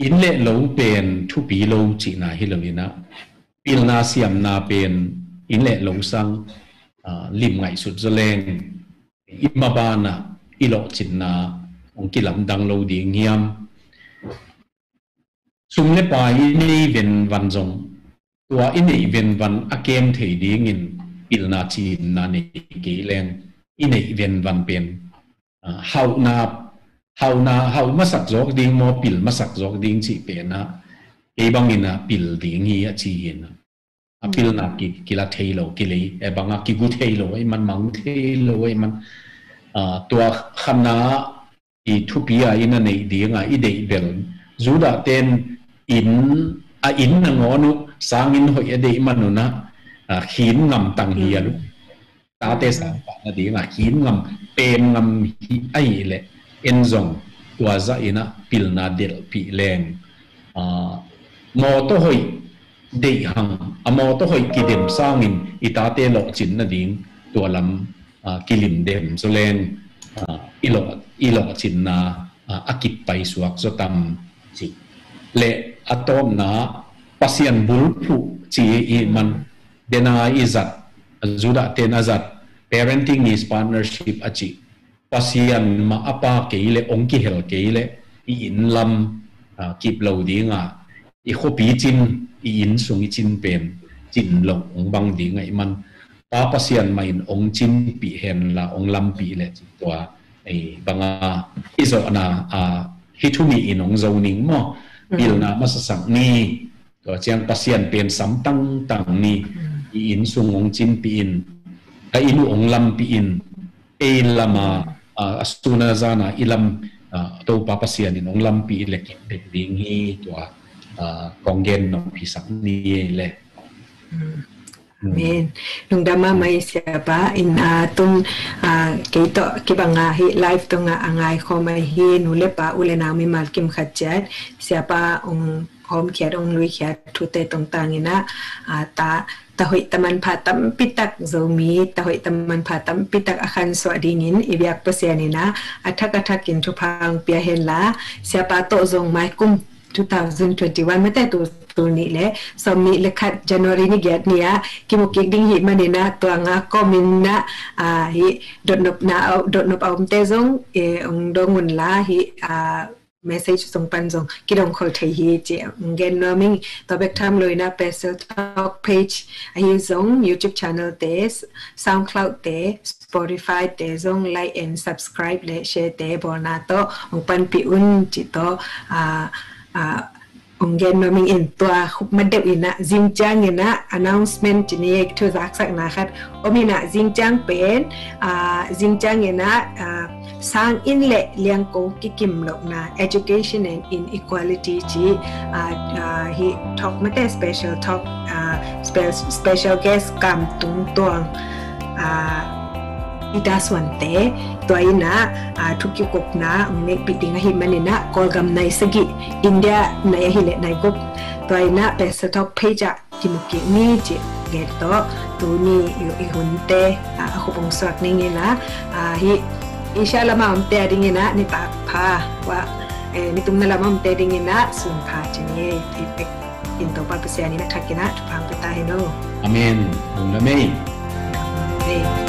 Speaker 2: inle lo pen thupi lo chi na hi lo ina pil na siam na pen inle lo sang lim ngai sut zoleng imabana ilo chin naองกิลำดังโลดีเงียมสุมเนปายนี่เป็นวันจงตัวอินี่เป็นวันอาเกมเทดีเงิน ปิลนาจีนนาเนกีเลงอินเอเวนวันเป็นเฮามาสักจอกดิ้งโมปิลมาสักจอกดิ้งจีเป็นนะเอบางอินะปิลดิ้งฮีจีเห็นปิลนากิลาเทโลกิลีเอบางกิกุเทโลไอมันมังเทโลไอมันตัวคำนาอีทุปีอาอินในดิ้งอีเดเบลจูดาเตนอินนงอนุสางินหอยเดมันนุนะขีนงำตังเฮียลุตาเตสามปะนะดิ้งขีนงำเป็นงำไอเละเอ็นซงตัวใจนะปิลนาเดลปีแรงมอโตหอยเดหังมอโตหอยกิเดมสร้างอินอิตาเตลจินนะดิ้งตัวลำกิลิมเดมโซเลนอีหลอกจินนาอากิปไปสวกสตัมจิเลอะตอมนาปัสยันบุลผู้จีอีมันเดนาอิจัดจูดาเตนาจัด parenting is partnership อจิปัสยันมาอปาเกยเลองกิเฮลเกยเลอินลำกิบเหลาดีงาอีโคปีจินอินสุงจินเป็นจินหลงบังดีไงมันป้าปัสยันมาอินองจินปีเห็นละองลำปีเลจิตัวไอ้บางอิโซนาฮิทุมีอินองเจ้านิ่งมั้งบิลนามาสังนี่ตัวเจียงปัสยันเป็นสัมตั้งนี่อินสุงองจินปีอินไออินุองลำปีอินเอลมาสุนาจานาอิลัมตัวป้าปัสยันอินองลำปีเล็กเด็กดิ้งฮีตัวกองเงินนองพิสังนี่แหละ
Speaker 1: Amin. Nung dama may siapa inatun kito kibangahi live to nga angay ko may hinule pa ule namin malkim khatjat siapa home care lui care tute tong tangina tahoy taman patam pitak zomi tahoy taman patam pitak akan swadingin ibyak pasianina attack tupang piahela siapa to zong maikum 2021 ไม่แต่ตัวนี้แหละสมีเลขัด January นี่เกียรติเนี่ยกิมุกิกดิ้งหิมาเนี่ยนะตัวงาก็มินนะฮิดนบนาดนบเอาเตซงองดงุนลาฮิmessage ส่งปันส่งกิดองคอลไทยฮิเจเกนนอมิงตัวเบกทำเลยนะ Pesel Talk page ฮิส่ง YouTube channel เตส SoundCloud เตส Spotify เตส่ง like and subscribe และ share เตบอนาโตองปันปิอุนจิโตองเกนนอมิงอินตัวคุบมาเดวินะจิงจังเนะ announcement จีนี่ทุกสักนะครับโอมินะจิงจังเป็นจิงจังเนะสร้างอินเล่เลี้ยงโกกิกิมหลอกนะ education and inequality จีhe talk มาแต่ special talk special guest กำตุงตวงอิดาส่วนเตตัวอินะทุกิกบนะเมกปิดิงหิมันนี่นะกอลกัมในสกิอินเดียในหิเลในกบตัวอินะเป็นสต็อกเพจจิมุกินี่จิเกตโตตัวนี้อยู่อีหุ่นเตขุบงสวักนี่นะฮิอินชาลามาอมเตดิงินะนี่ปากพาว่ามิตุมนาลามาอมเตดิงินะสุนพาจินี่ที่เป็กอินโตปาเปเซียนี่นะคักกินะทุพังไปตาเฮโน
Speaker 2: อาเมนมุลเมย์